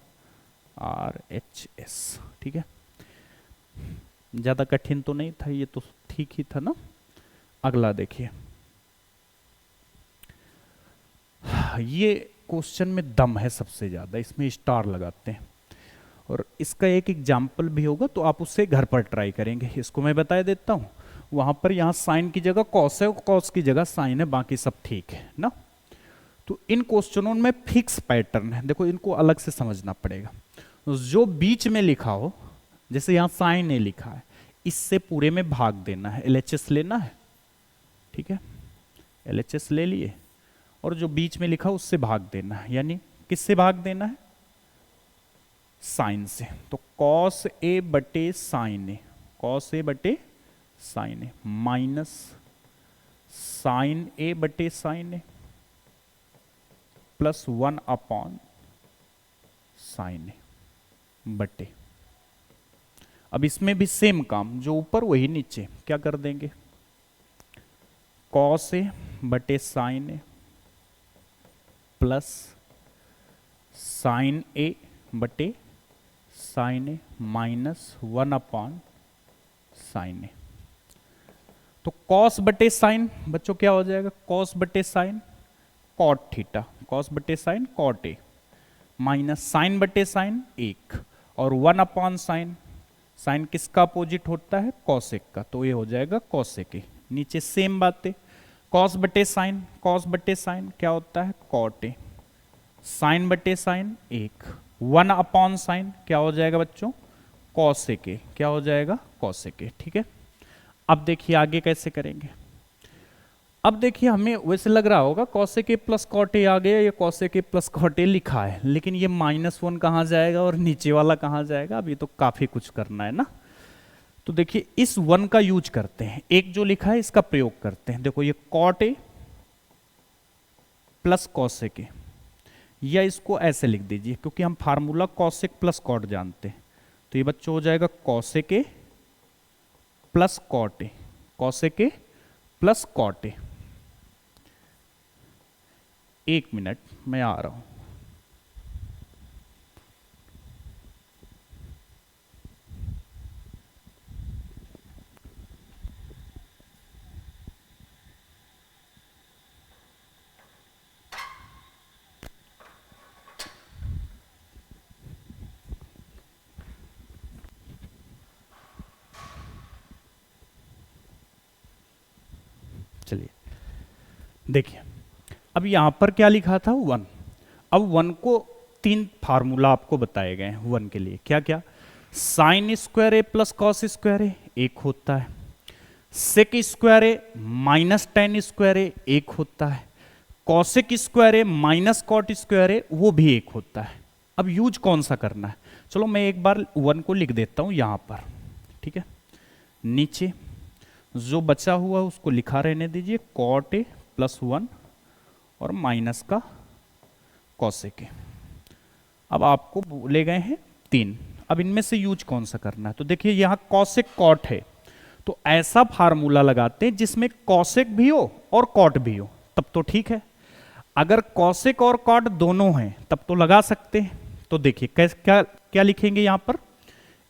RHS। ठीक है, ज़्यादा कठिन तो नहीं था, ये तो ठीक ही था ना। अगला देखिए, ये क्वेश्चन में दम है सबसे ज़्यादा, इसमें स्टार लगाते हैं और इसका एक एग्जाम्पल भी होगा तो आप उससे घर पर ट्राई करेंगे। इसको मैं बता देता हूँ, वहाँ पर यहाँ साइन की जगह कॉस है, कॉस की जगह साइन है, बाकी सब ठीक है ना। तो इन क्वेश्चनों में फिक्स पैटर्न है, देखो इनको अलग से समझना पड़ेगा। जो बीच में लिखा हो, जैसे यहाँ साइन ए लिखा है, इससे पूरे में भाग देना है, LHS लेना है। ठीक है, LHS ले लिए और जो बीच में लिखा उससे भाग देना है, यानी किससे भाग देना है? साइन से। तो कॉस ए बटे साइन ए, कॉस ए बटे साइन ए माइनस साइन ए बटे sign A plus 1 upon sign ए बटे, अब इसमें भी सेम काम, जो ऊपर वही नीचे, क्या कर देंगे? कॉस ए बटे साइन ए प्लस साइन ए बटे साइन ए माइनस 1 अपॉन साइन ए। तो कॉस बटे साइन बच्चों क्या हो जाएगा? कॉस बटे साइन कॉट थीटा, कॉस बटे sine cot A minus sine बटे साइन 1 और 1 अपॉन साइन, साइन किसका अपोजिट होता है? कॉसेक का, तो ये हो जाएगा कॉसेक ए। नीचे सेम बातें, कॉस बटे साइन, कॉस बटे साइन क्या होता है? कॉट ए, साइन बटे साइन 1, 1 अपॉन साइन क्या हो जाएगा बच्चों? कॉसेक ए, क्या हो जाएगा? कॉसेक ए। ठीक है, अब देखिए आगे कैसे करेंगे। अब देखिए हमें वैसे लग रहा होगा cosec A plus cot A आ गया, ये cosec A plus cot A लिखा है, लेकिन ये -1 कहाँ जाएगा और नीचे वाला कहाँ जाएगा? अभी तो काफी कुछ करना है ना। तो देखिए इस 1 का यूज करते हैं, एक जो लिखा है इसका प्रयोग करते हैं। देखो ये cot A plus cosec A, या इसको ऐसे लिख दीजिए क्योंकि हम फार्मूला कॉसेक प्लस कॉट जानते हैं। तो ये बच्चों हो जाएगा cosec A plus cot A, cosec A plus cot A. 1 minute मैं आ रहा हूं। चलिए देखिए, अब यहां पर क्या लिखा था? 1। अब 1 को 3 फार्मूला आपको बताए गए हैं 1 के लिए, क्या क्या? Sine square A plus cos square ए एक होता है, सेक स्क्वायर ए माइनस टेन स्क्वायर ए एक होता है, कॉसेक स्क्वायर ए माइनस कॉट स्क्वायर ए वो भी एक होता है। अब यूज कौन सा करना है? चलो मैं एक बार 1 को लिख देता हूं यहां पर। ठीक है, नीचे जो बचा हुआ है उसको लिखा रहने दीजिए, कॉट ए प्लस 1 और माइनस का कॉसेक ए। अब आपको बोले गए हैं 3, अब इनमें से यूज कौन सा करना है? तो देखिए यहां कॉसेक कॉट है, तो ऐसा फार्मूला लगाते हैं जिसमें कॉसेक भी हो और कॉट भी हो, तब तो ठीक है। अगर कॉसेक और कॉट दोनों हैं तब तो लगा सकते हैं। तो देखिए कैसे, क्या क्या लिखेंगे यहां पर?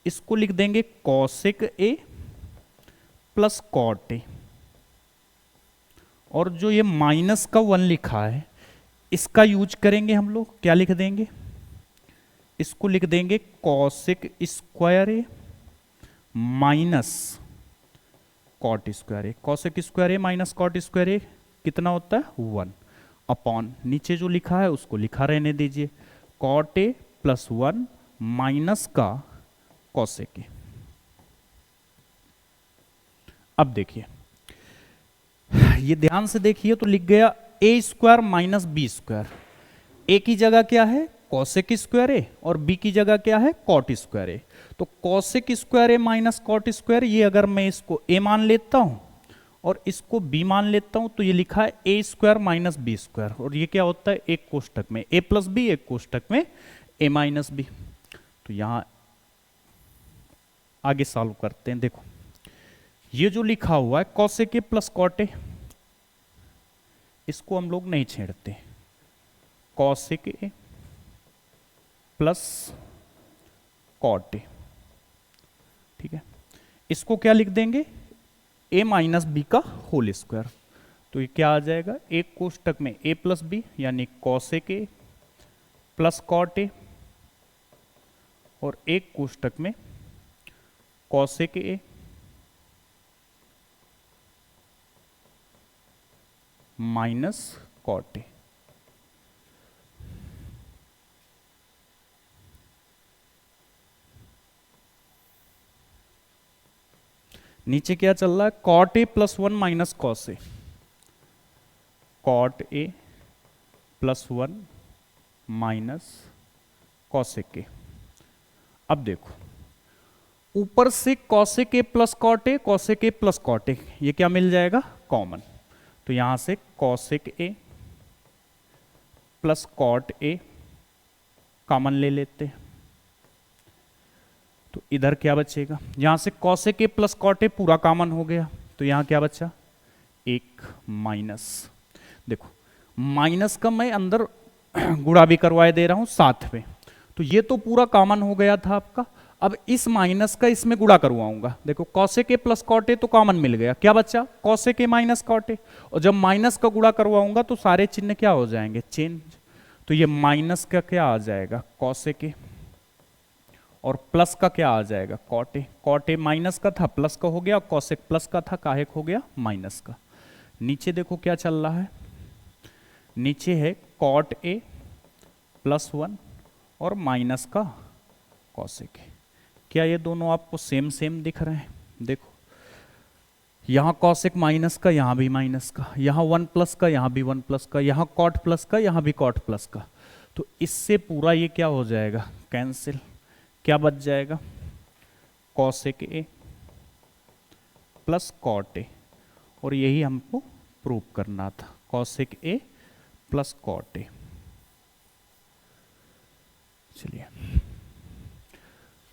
इसको लिख देंगे cosec A plus cot A, और जो ये माइनस का 1 लिखा है इसका यूज करेंगे हम लोग, क्या लिख देंगे? इसको लिख देंगे कॉसेक स्क्वायर ए माइनस कॉट स्क्वायर ए। कॉसेक स्क्वायर ए माइनस कॉट स्क्वायर ए कितना होता है? 1 अपॉन, नीचे जो लिखा है उसको लिखा रहने दीजिए, कॉट ए प्लस 1 माइनस का कॉसेक ए। अब देखिए, ये ध्यान से देखिए, तो लिख गया ए स्क्वायर माइनस बी स्क्वायर। ए की जगह क्या है? कॉसेक स्क्वायर ए, और बी की जगह क्या है? कॉट स्क्वायर ए। तो कॉसेक स्क्वायर ए माइनस कॉट स्क्वायर, ये अगर मैं इसको ए मान लेता हूं और इसको बी मान लेता हूं तो ये लिखा है A square minus B square, और ये क्या होता है? एक कोष्टक में ए प्लस बी, एक कोष्टक में ए माइनस बी। तो यहां आगे सॉल्व करते हैं। देखो ये जो लिखा हुआ है cosec A plus cot A, इसको हम लोग नहीं छेड़ते, cosec A plus cot A, ठीक है। इसको क्या लिख देंगे, ए माइनस बी का होल स्क्वायर। तो ये क्या आ जाएगा, एक कोष्टक में ए प्लस बी यानी cosec A plus cot A, और एक कोष्टक में cosec A minus cot A. नीचे क्या चल रहा है, cot A plus one minus cos A, cot A plus one minus cosec A. अब देखो ऊपर से cosec A plus cot A, cosec A plus cot A, ये क्या मिल जाएगा, कॉमन। तो यहां से cosec A plus cot A common ले लेते हैं, तो इधर क्या बचेगा, यहां से cosec A plus cot A पूरा कॉमन हो गया, तो यहां क्या बचा, एक माइनस। देखो माइनस का मैं अंदर गुणा भी करवाए दे रहा हूं साथ में, तो ये तो पूरा कॉमन हो गया था आपका। अब इस माइनस का इसमें गुणा करवाऊंगा, देखो cosec A plus cot A तो कॉमन मिल गया, क्या बचा, cosec A minus cot A. और जब माइनस का गुणा करवाऊंगा तो सारे चिन्ह क्या हो जाएंगे, चेंज। तो ये माइनस का क्या आ जाएगा, कॉसेक ए, और प्लस का क्या आ जाएगा, cot A. Cot A minus का था प्लस का हो गया, कॉसेक प्लस का था काहे हो गया माइनस का। नीचे देखो क्या चल रहा है, नीचे है कॉट ए प्लस वन और माइनस का कॉसेक ए। क्या ये दोनों आपको सेम सेम दिख रहे हैं, देखो यहां कॉसेक माइनस का, यहां भी माइनस का, यहां वन प्लस का, यहां भी वन प्लस का, यहां कॉट प्लस का, यहां भी कॉट प्लस का। तो इससे पूरा ये क्या हो जाएगा, कैंसिल। क्या बच जाएगा, cosec A plus cot A, और यही हमको प्रूव करना था, cosec A plus cot A. चलिए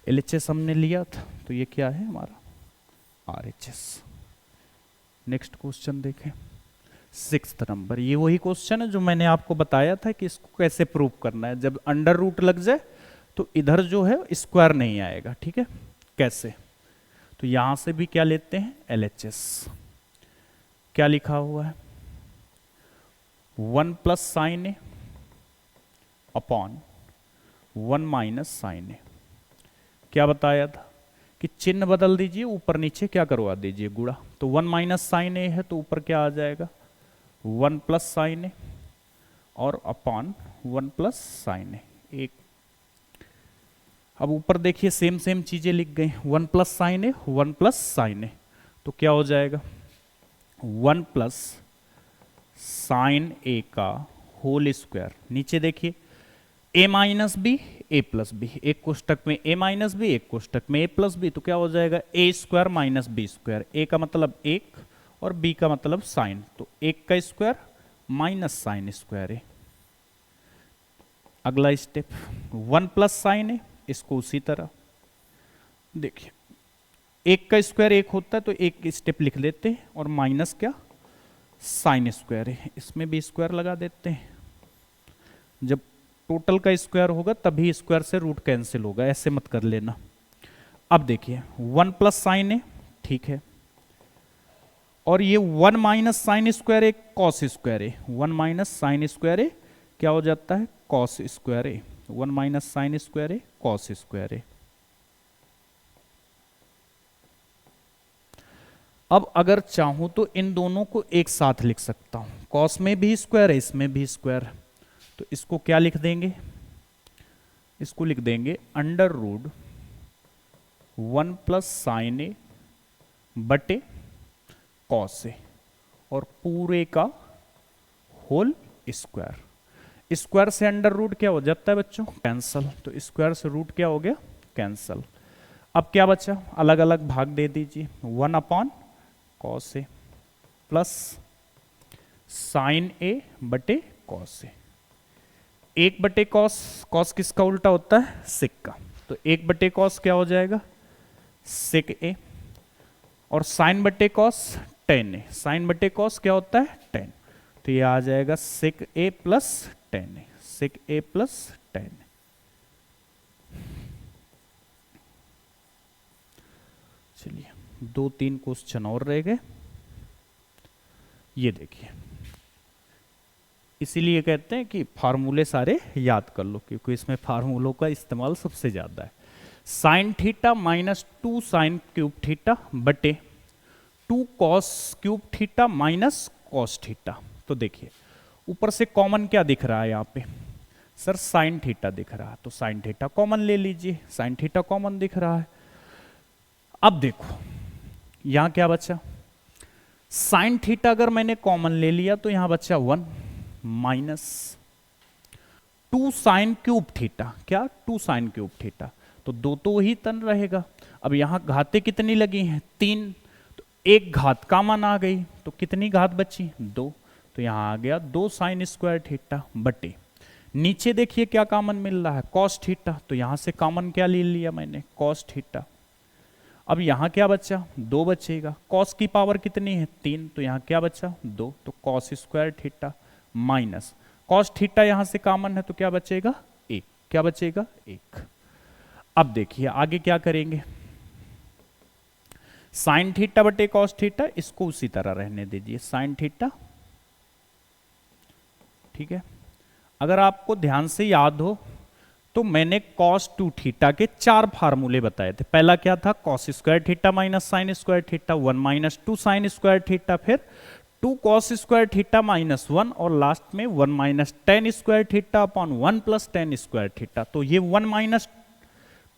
एलएचएस हमने लिया था, तो ये क्या है हमारा आरएचएस। नेक्स्ट क्वेश्चन देखें, 6th नंबर। ये वही क्वेश्चन है जो मैंने आपको बताया था कि इसको कैसे प्रूव करना है। जब अंडर रूट लग जाए तो इधर जो है स्क्वायर नहीं आएगा, ठीक है। कैसे, तो यहां से भी क्या लेते हैं, एलएचएस। क्या लिखा हुआ है, 1 प्लस साइन ए अपॉन 1 माइनस साइन ए। क्या बताया था कि चिन्ह बदल दीजिए, ऊपर नीचे क्या करवा दीजिए, गुणा। तो 1 माइनस साइन ए है तो ऊपर क्या आ जाएगा, 1 प्लस साइन ए, और अपॉन 1 प्लस साइन ए, एक। अब ऊपर देखिए सेम सेम चीजें लिख गई, 1 प्लस साइन ए, 1 प्लस साइन ए, तो क्या हो जाएगा, 1 प्लस साइन ए का होल स्क्वायर। नीचे देखिए A minus B, A plus B, एक कोष्टक में ए माइनस बी, एक कोष्टक में ए प्लस बी, तो क्या हो जाएगा, A square minus B square. ए का मतलब एक और बी का मतलब साइन, तो एक का स्क्वायर माइनस साइन स्क्वायर है। अगला स्टेप 1 प्लस साइन है, इसको उसी तरह देखिए, एक का स्क्वायर एक होता है तो एक स्टेप लिख देते हैं, और माइनस क्या, साइन स्क्वायर है, इसमें भी स्क्वायर लगा देते हैं। जब टोटल का स्क्वायर होगा तभी स्क्वायर से रूट कैंसिल होगा, ऐसे मत कर लेना। अब देखिए 1 प्लस साइन है, ठीक है, और ये 1 माइनस साइन स्क्वायर है, कॉस स्क्वायर है, 1 माइनस साइन स्क्वायर है क्या हो जाता है, कॉस स्क्वायर है, 1 माइनस साइन स्क्वायर है, कॉस स्क्वायर है। अब अगर चाहूं तो इन दोनों को एक साथ लिख सकता हूं, कॉस में भी स्क्वायर है, इसमें भी स्क्वायर है, तो इसको क्या लिख देंगे, इसको लिख देंगे अंडर रूट 1 प्लस साइन ए बटे कॉस ए, और पूरे का होल स्क्वायर। स्क्वायर से अंडर रूट क्या हो जाता है बच्चों, कैंसल, तो स्क्वायर से रूट क्या हो गया, कैंसल। अब क्या बचा, अलग अलग भाग दे दीजिए, 1 upon cos A plus sine ए बटे कॉस ए। 1 बटे कॉस, कॉस किसका उल्टा होता है, सिक का, तो 1 बटे कॉस क्या हो जाएगा, सिक ए, और साइन बटे कॉस टेन ए, साइन बटे कॉस क्या होता है, टेन, तो ये आ जाएगा सिक ए प्लस टेन ए, सिक ए प्लस टेन। चलिए 2-3 क्वेश्चन और रह गए। ये देखिए, इसीलिए कहते हैं कि फार्मूले सारे याद कर लो, क्योंकि इसमें फार्मूलों का इस्तेमाल सबसे ज़्यादा है। Sign theta minus 2 sine cube theta बटे 2 cos cube theta minus cos theta. तो देखिए ऊपर से कॉमन क्या दिख रहा है यहाँ पे, सर साइन थीटा दिख रहा है, तो साइन थीटा कॉमन ले लीजिए, साइन थीटा कॉमन दिख रहा है। अब देखो यहां क्या बचा, साइन थीटा अगर मैंने कॉमन ले लिया तो यहां बचा 1 माइनस 2 साइन क्यूब थीटा, क्या 2 साइन क्यूब थीटा, तो दो तो वही तन रहेगा। अब यहां घातें कितनी लगी हैं 3, तो एक घात कॉमन आ गई, तो कितनी घात बची 2, तो यहां आ गया 2 साइन स्क्वायर थीटा बटे, नीचे देखिए क्या कॉमन मिल रहा है कॉस थीटा, तो यहां से कॉमन क्या ले लिया मैंने कॉस थीटा। अब यहां क्या बचा 2 बचेगा, कॉस की पावर कितनी है 3, तो यहां क्या बचा 2, तो cos square theta minus cos theta यहां से कॉमन है तो क्या बचेगा 1, क्या बचेगा 1। अब देखिए आगे क्या करेंगे, साइन थीटा बटे कॉस थीटा इसको उसी तरह रहने दीजिए साइन थीटा, ठीक है। अगर आपको ध्यान से याद हो तो मैंने cos 2 थीटा के 4 फार्मूले बताए थे। पहला क्या था cos square theta minus sign square theta, 1 minus 2 sign square theta, फिर 2 cos स्क्वायर थीटा माइनस 1, और लास्ट में 1 minus ten square theta upon 1 plus tan square theta. तो ये 1 माइनस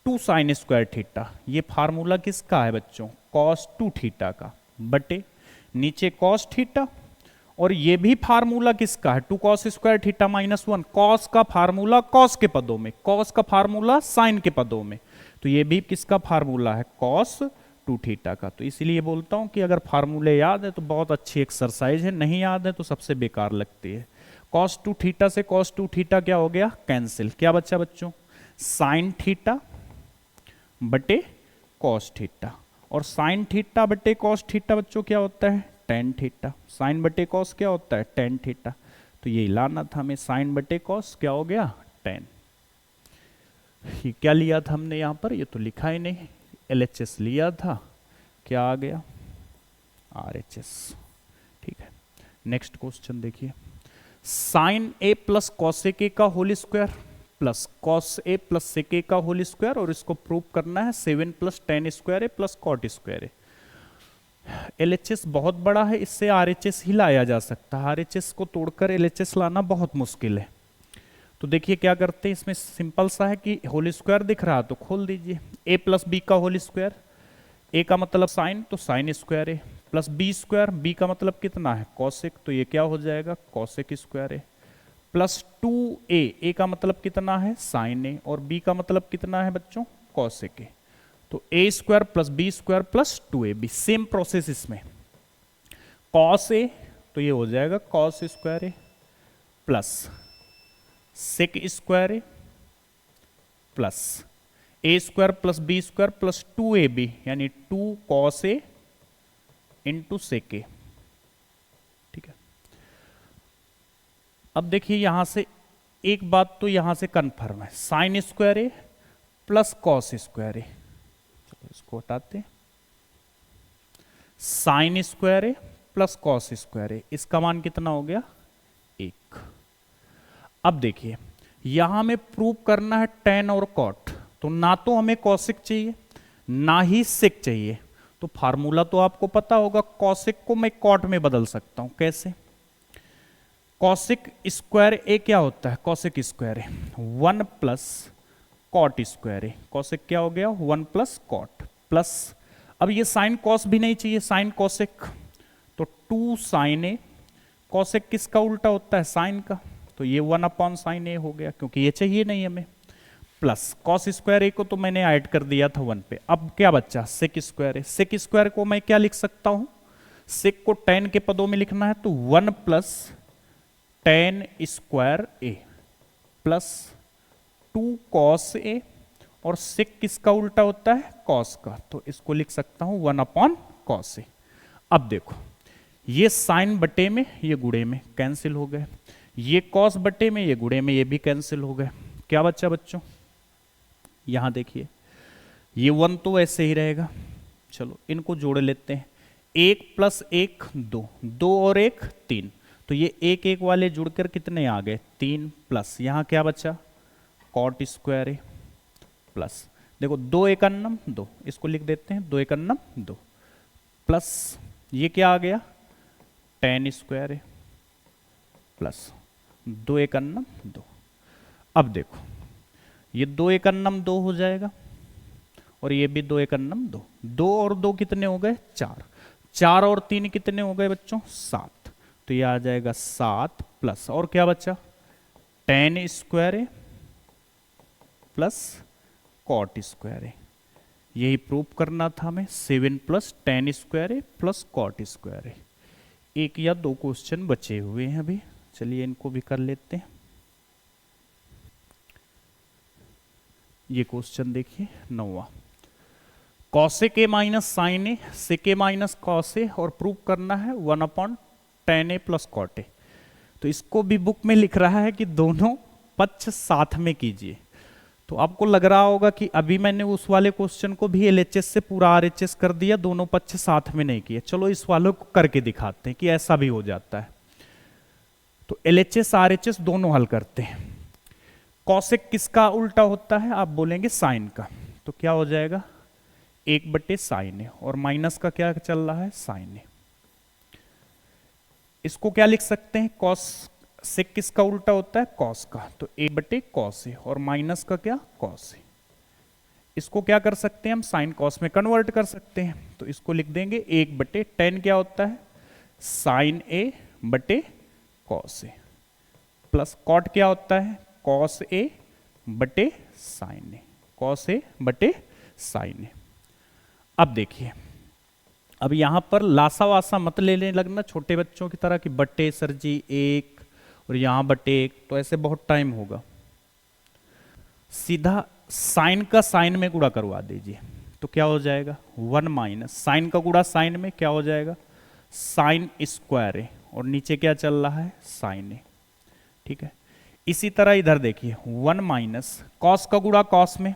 2 साइन स्क्वायर थीटा ये फार्मूला किसका है बच्चों cos 2 थीटा का, बटे नीचे cos थीटा, और ये भी फार्मूला किसका है 2 cos square theta minus 1, cos का फार्मूला कॉस के पदों में, कॉस का फार्मूला साइन के पदों में, तो ये भी किसका फार्मूला है cos 2 थीटा का। तो इसीलिए बोलता हूं कि अगर फार्मूले याद है तो बहुत अच्छी एक्सरसाइज है, नहीं याद है तो सबसे बेकार लगती है। cos 2 थीटा से cos 2 थीटा क्या हो गया कैंसिल, क्या बच्चा बच्चों साइन थीटा बटे cos थीटा, और साइन थीटा बटे cos थीटा बच्चों क्या होता है टेन थीटा, साइन बटे कॉस क्या होता है टेन थीटा, तो ये लाना था हमें साइन बटे कॉस क्या हो गया 10। ये क्या लिया था हमने यहां पर, ये तो लिखा ही नहीं, LHS लिया था, क्या आ गया RHS, ठीक है। नेक्स्ट क्वेश्चन देखिए, sine A plus cosec A का whole square plus cos A plus sec A का होल स्क्वायर, और इसको प्रूव करना है 7 plus tan square A plus cot square A. LHS बहुत बड़ा है, इससे RHS ही लाया जा सकता है, RHS को तोड़कर LHS लाना बहुत मुश्किल है। तो देखिए क्या करते हैं, इसमें सिंपल सा है कि होल स्क्वायर दिख रहा तो खोल दीजिए, a प्लस बी का होल स्क्वायर, a का मतलब साइन तो साइन स्क्वायर है, प्लस बी स्क्वायर, b का मतलब कितना है कॉसेक, तो ये क्या हो जाएगा कॉसेक स्क्वायर है, प्लस 2a, a का मतलब कितना है साइन ए, और b का मतलब कितना है बच्चों कॉसेक ए, तो A square plus B square plus 2ab, same process इसमें कॉस ए, तो ये हो जाएगा cos square A plus sec square A plus A square plus B square plus 2ab, यानी 2 कॉस ए इंटू सेक ए, ठीक है। अब देखिए यहां से एक बात तो यहां से कंफर्म है, sine square A plus cos square ए, इसको हटाते, sine square A plus cos square ए, इसका मान कितना हो गया 1। अब देखिए यहां में प्रूव करना है टेन और कॉट, तो ना तो हमें कॉसिक चाहिए ना ही सेक चाहिए, तो फार्मूला तो आपको पता होगा, कॉसिक को मैं कॉट में बदल सकता हूं, कैसे कॉसिक स्क्वायर ए क्या होता है कॉसिक स्क्वायर ए 1 प्लस कॉट स्क्वायर है, कॉसेक क्या हो गया 1 प्लस कॉट, प्लस अब ये साइन कॉस भी नहीं चाहिए साइन कॉसेक, तो 2 साइन ए, कॉसेक किसका उल्टा होता है साइन का, तो ये 1 अपॉन साइन ए हो गया, क्योंकि ये चाहिए नहीं हमें, प्लस कॉस स्क्वायर ए को तो मैंने ऐड कर दिया था 1 पे, अब क्या बच्चा सेक स्क्वायर है, सेक स्क्वायर को मैं क्या लिख सकता हूं, सेक को टेन के पदों में लिखना है तो 1 plus tan square A plus 2 cos A, और सेक किसका उल्टा होता है कॉस का, तो इसको लिख सकता हूं 1 अपॉन कॉस ए। अब देखो ये साइन बटे में ये गुड़े में कैंसिल हो गए, ये कॉस बटे में ये गुड़े में ये भी कैंसिल हो गए, क्या बच्चा बच्चों यहां देखिए ये 1 तो ऐसे ही रहेगा, चलो इनको जोड़ लेते हैं। 1 + 1 2, 2 और 1 3, तो ये 1 1 वाले जुड़कर कितने आ गए 3, प्लस यहाँ क्या बचा कॉट स्क्वायर ए, प्लस देखो 2 एकन्नम 2, इसको लिख देते हैं 2 एकन्नम 2, प्लस ये क्या आ गया tan स्क्वायर ए, प्लस 2 एकन्नम 2। अब देखो ये 2 एकन्नम 2 हो जाएगा और ये भी 2 एकन्नम 2, 2 और 2 कितने हो गए 4, 4 और 3 कितने हो गए बच्चों 7, तो ये आ जाएगा 7 प्लस और क्या बचा tan square A plus cot square ए, यही प्रूव करना था हमें। 7 + tan square A plus cot square ए। एक या दो क्वेश्चन बचे हुए हैं अभी, चलिए इनको भी कर लेते हैं। ये क्वेश्चन देखिए 9वां, cosec A minus sine A sec A minus cos A और प्रूव करना है 1/tan A plus cot A. तो इसको भी बुक में लिख रहा है कि दोनों पक्ष साथ में कीजिए। तो आपको लग रहा होगा कि अभी मैंने उस वाले क्वेश्चन को भी एलएचएस से पूरा आरएचएस कर दिया, दोनों पक्ष साथ में नहीं किए। चलो इस वाले को करके दिखाते हैं कि ऐसा भी हो जाता है। तो एलएचएस आरएचएस दोनों हल करते हैं। कॉसेक किसका उल्टा होता है आप बोलेंगे साइन का, तो क्या हो जाएगा 1/sin ए और माइनस का क्या चल रहा है साइन ए। इसको क्या लिख सकते हैं कॉस सेक किसका उल्टा होता है कॉस का, तो 1/cos ए और माइनस का क्या कॉस ए। इसको क्या कर सकते हैं हम साइन कॉस में कन्वर्ट कर सकते हैं, तो इसको लिख देंगे 1/tan क्या होता है साइन ए बटे कॉस ए, प्लस कॉट क्या होता है कॉस ए बटे साइन ए, कॉस ए बटे साइन ए। अब देखिए अब यहां पर लासा वासा मत लेने लगना छोटे बच्चों की तरह कि बटे सर जी 1 और यहां बटे 1, तो ऐसे बहुत टाइम होगा। सीधा साइन का साइन में गुणा करवा दीजिए, तो क्या हो जाएगा 1 - साइन का गुणा साइन में क्या हो जाएगा साइन स्क्वायर ए और नीचे क्या चल रहा है साइन ए, ठीक है। इसी तरह इधर देखिए 1 - कॉस का गुणा कॉस में,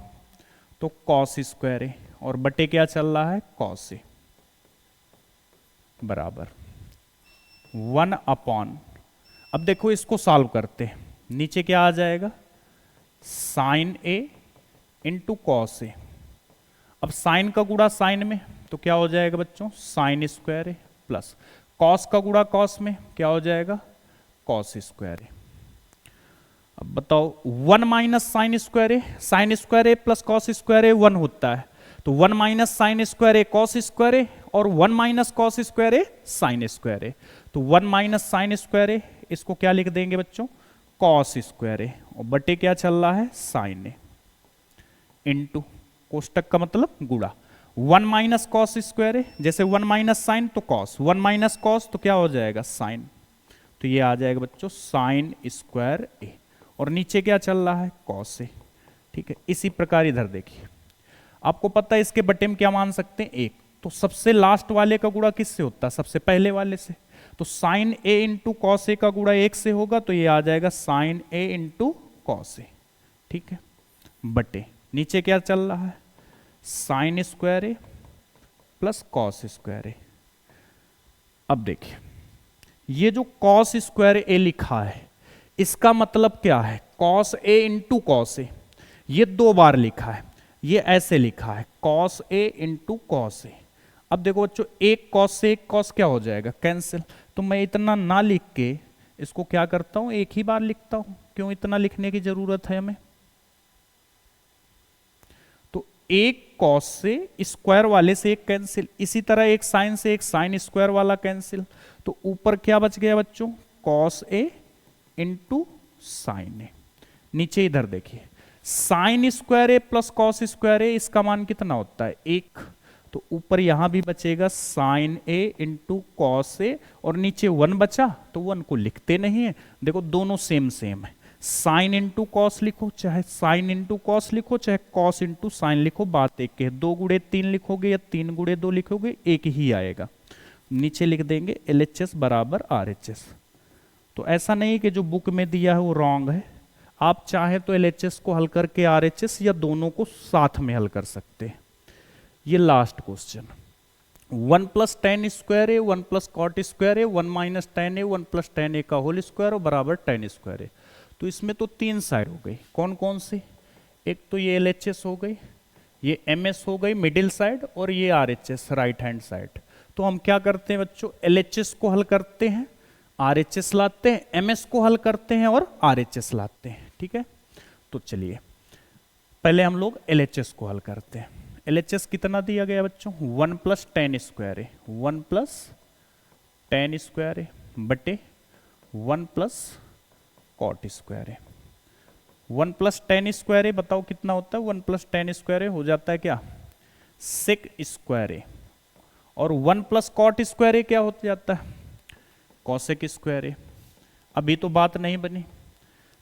तो कॉस स्क्वायर ए और बटे क्या चल रहा है कॉस ए बराबर 1/। अब देखो इसको सॉल्व करते हैं, नीचे क्या आ जाएगा sign A into cos A. अब साइन का गुणा साइन में, तो क्या हो जाएगा बच्चों sine square A, plus cos का गुणा कॉस में क्या हो जाएगा कॉस स्क्वायर ए। अब बताओ 1 - sine square A, sine square A plus cos square ए 1 होता है, तो 1 - साइन स्क्वायर ए कॉस स्क्वायर ए और 1 - कॉस स्क्वायर ए साइन स्क्वायर ए, तो 1 - साइन स्क्वायर ए इसको क्या लिख देंगे बच्चों कॉस स्क्वायर ए और बटे क्या चल रहा है साइन ए इंटू कोष्टक का मतलब गुणा 1 - कॉस स्क्वायर ए, जैसे 1 - साइन तो कॉस, 1 - कॉस तो क्या हो जाएगा साइन, तो ये आ जाएगा बच्चों साइन स्क्वायर ए और नीचे क्या चल रहा है कॉस ए, ठीक है। इसी प्रकार इधर देखिए आपको पता है इसके बटे में क्या मान सकते हैं 1, तो सबसे लास्ट वाले का गुणा किससे होता है सबसे पहले वाले से, तो sign A into cos A का गुणा 1 से होगा, तो ये आ जाएगा sign A into cos A, ठीक है, बटे नीचे क्या चल रहा है sine square A plus cos square ए। अब देखिए ये जो कॉस स्क्वायर ए लिखा है इसका मतलब क्या है cos A into cos A, ये 2 बार लिखा है, ये ऐसे लिखा है cos A into cos A. अब देखो बच्चों एक कॉस से एक कॉस क्या हो जाएगा कैंसिल, तो मैं इतना ना लिख के इसको क्या करता हूं एक ही बार लिखता हूं, क्यों इतना लिखने की जरूरत है हमें। तो एक कॉस से स्क्वायर वाले से एक कैंसिल, इसी तरह एक साइन से एक साइन स्क्वायर वाला कैंसिल, तो ऊपर क्या बच गया बच्चों कॉस ए इंटू साइन ए। नीचे इधर देखिए sine square A plus cos square ए, इसका मान कितना होता है 1, तो ऊपर यहां भी बचेगा sign A into cos A और नीचे 1 बचा, तो 1 को लिखते नहीं है, देखो दोनों सेम सेम है, साइन इंटू कॉस लिखो चाहे साइन इंटू कॉस लिखो चाहे कॉस इंटू साइन लिखो, बात एक है। 2 × 3 लिखोगे या 3 × 2 लिखोगे एक ही आएगा। नीचे लिख देंगे LHS बराबर RHS। तो ऐसा नहीं कि जो बुक में दिया है वो रॉन्ग है, आप चाहे तो LHS को हल करके RHS या दोनों को साथ में हल कर सकते हैं। ये last question one plus tan square है, वन प्लस कॉट स्क्वायर है, वन माइनस टेन है, वन प्लस टेन ए का होल स्क्वायर और बराबर टेन स्क्वायर है। तो इसमें तो तीन साइड हो गई, कौन कौन सी? एक तो ये LHS हो गई, ये MS हो गई मिडिल साइड, और ये RHS राइट हैंड साइड। तो हम क्या करते हैं बच्चों, LHS को हल करते हैं, RHS लाते हैं, MS को हल करते हैं और RHS लाते हैं। ठीक है, तो चलिए पहले हम लोग LHS को हल करते हैं। LHS कितना दिया गया बच्चों, वन प्लस टेन स्क्वायर है, वन प्लस टेन स्क्वायर है बटे वन प्लस कॉट स्क्वायर है। वन प्लस टेन स्क्वायर है, बताओ कितना होता है, वन प्लस टेन स्क्वायर है हो जाता है क्या, सेक स्क्वायर है। और वन प्लस कॉट स्क्वायर है क्या हो जाता है, कॉसेक स्क्वायर है। अभी तो बात नहीं बनी,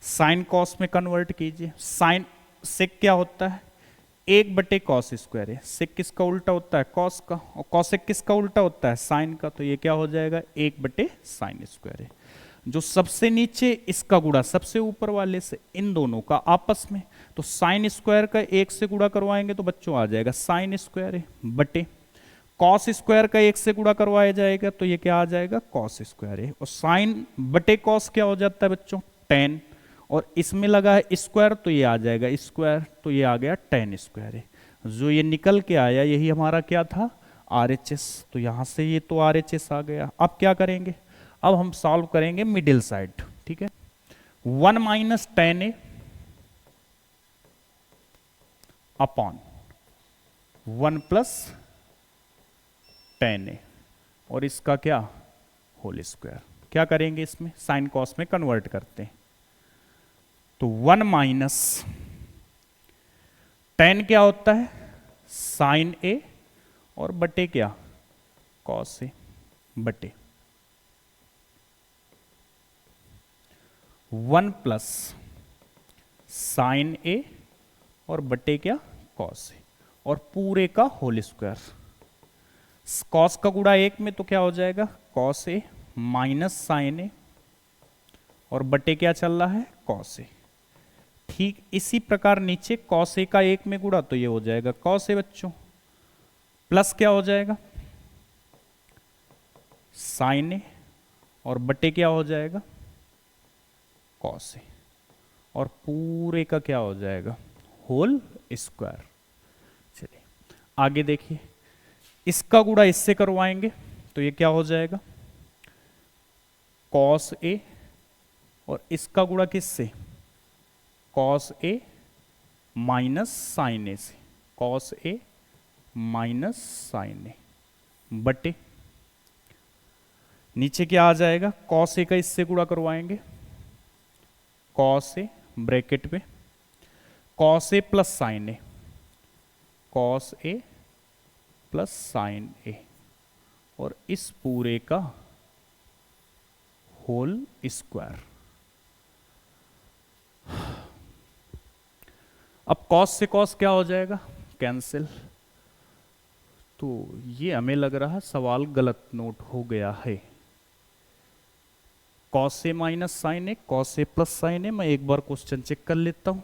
साइन कॉस में कन्वर्ट कीजिए। साइन सेक क्या होता है, एक बटे कॉस स्क्वायर है। सेक किसका उल्टा होता है, कॉस का, और कॉसेक किसका उल्टा होता है, साइन का। तो ये क्या हो जाएगा, एक बटे साइन स्क्वायर है। जो सबसे नीचे इसका गुणा सबसे ऊपर वाले से, इन दोनों का आपस में, तो साइन स्क्वायर का एक से गुणा करवाएंगे तो बच्चों आ जाएगा साइन स्क्वायर है बटे कॉस स्क्वायर का एक से गुणा करवाया जाएगा तो ये क्या आ जाएगा, कॉस स्क्वायर है। और साइन बटे कॉस क्या हो जाता है बच्चों, टेन, और इसमें लगा है स्क्वायर तो ये आ जाएगा स्क्वायर, तो ये आ गया टेन स्क्वायर है। जो ये निकल के आया यही हमारा क्या था, RHS। तो यहां से ये तो RHS आ गया। अब क्या करेंगे, अब हम सॉल्व करेंगे मिडिल साइड। ठीक है, वन माइनस टेन ए अपॉन वन प्लस टेन ए, और इसका क्या, होल स्क्वायर। क्या करेंगे इसमें, साइन कॉस में कन्वर्ट करते हैं। तो वन माइनस टेन क्या होता है, साइन ए, और बटे क्या, कॉस ए, बटे वन प्लस साइन ए और बटे क्या, कॉस ए, और पूरे का होल स्क्वायर। कॉस का गुणा एक में तो क्या हो जाएगा, कॉस ए माइनस साइन ए, और बटे क्या चल रहा है, कॉस ए। ठीक इसी प्रकार नीचे कॉस ए का एक में गुणा तो ये हो जाएगा कॉस ए बच्चों, प्लस क्या हो जाएगा, साइन ए, और बटे क्या हो जाएगा, कॉस ए, और पूरे का क्या हो जाएगा, होल स्क्वायर। चलिए आगे देखिए, इसका गुणा इससे करवाएंगे तो ये क्या हो जाएगा, कॉस ए, और इसका गुणा किससे, कॉस ए माइनस साइन ए से, कॉस ए माइनस साइन ए, बटे नीचे क्या आ जाएगा, कॉस ए का इससे गुणा करवाएंगे, कॉस ए ब्रैकेट में cos A plus sine A, cos A plus sine ए, और इस पूरे का होल स्क्वायर। अब कॉस से कॉस क्या हो जाएगा, कैंसिल। तो ये हमें लग रहा सवाल गलत नोट हो गया है। Cos A minus sine A, cos A plus sine ए, मैं एक बार क्वेश्चन चेक कर लेता हूं।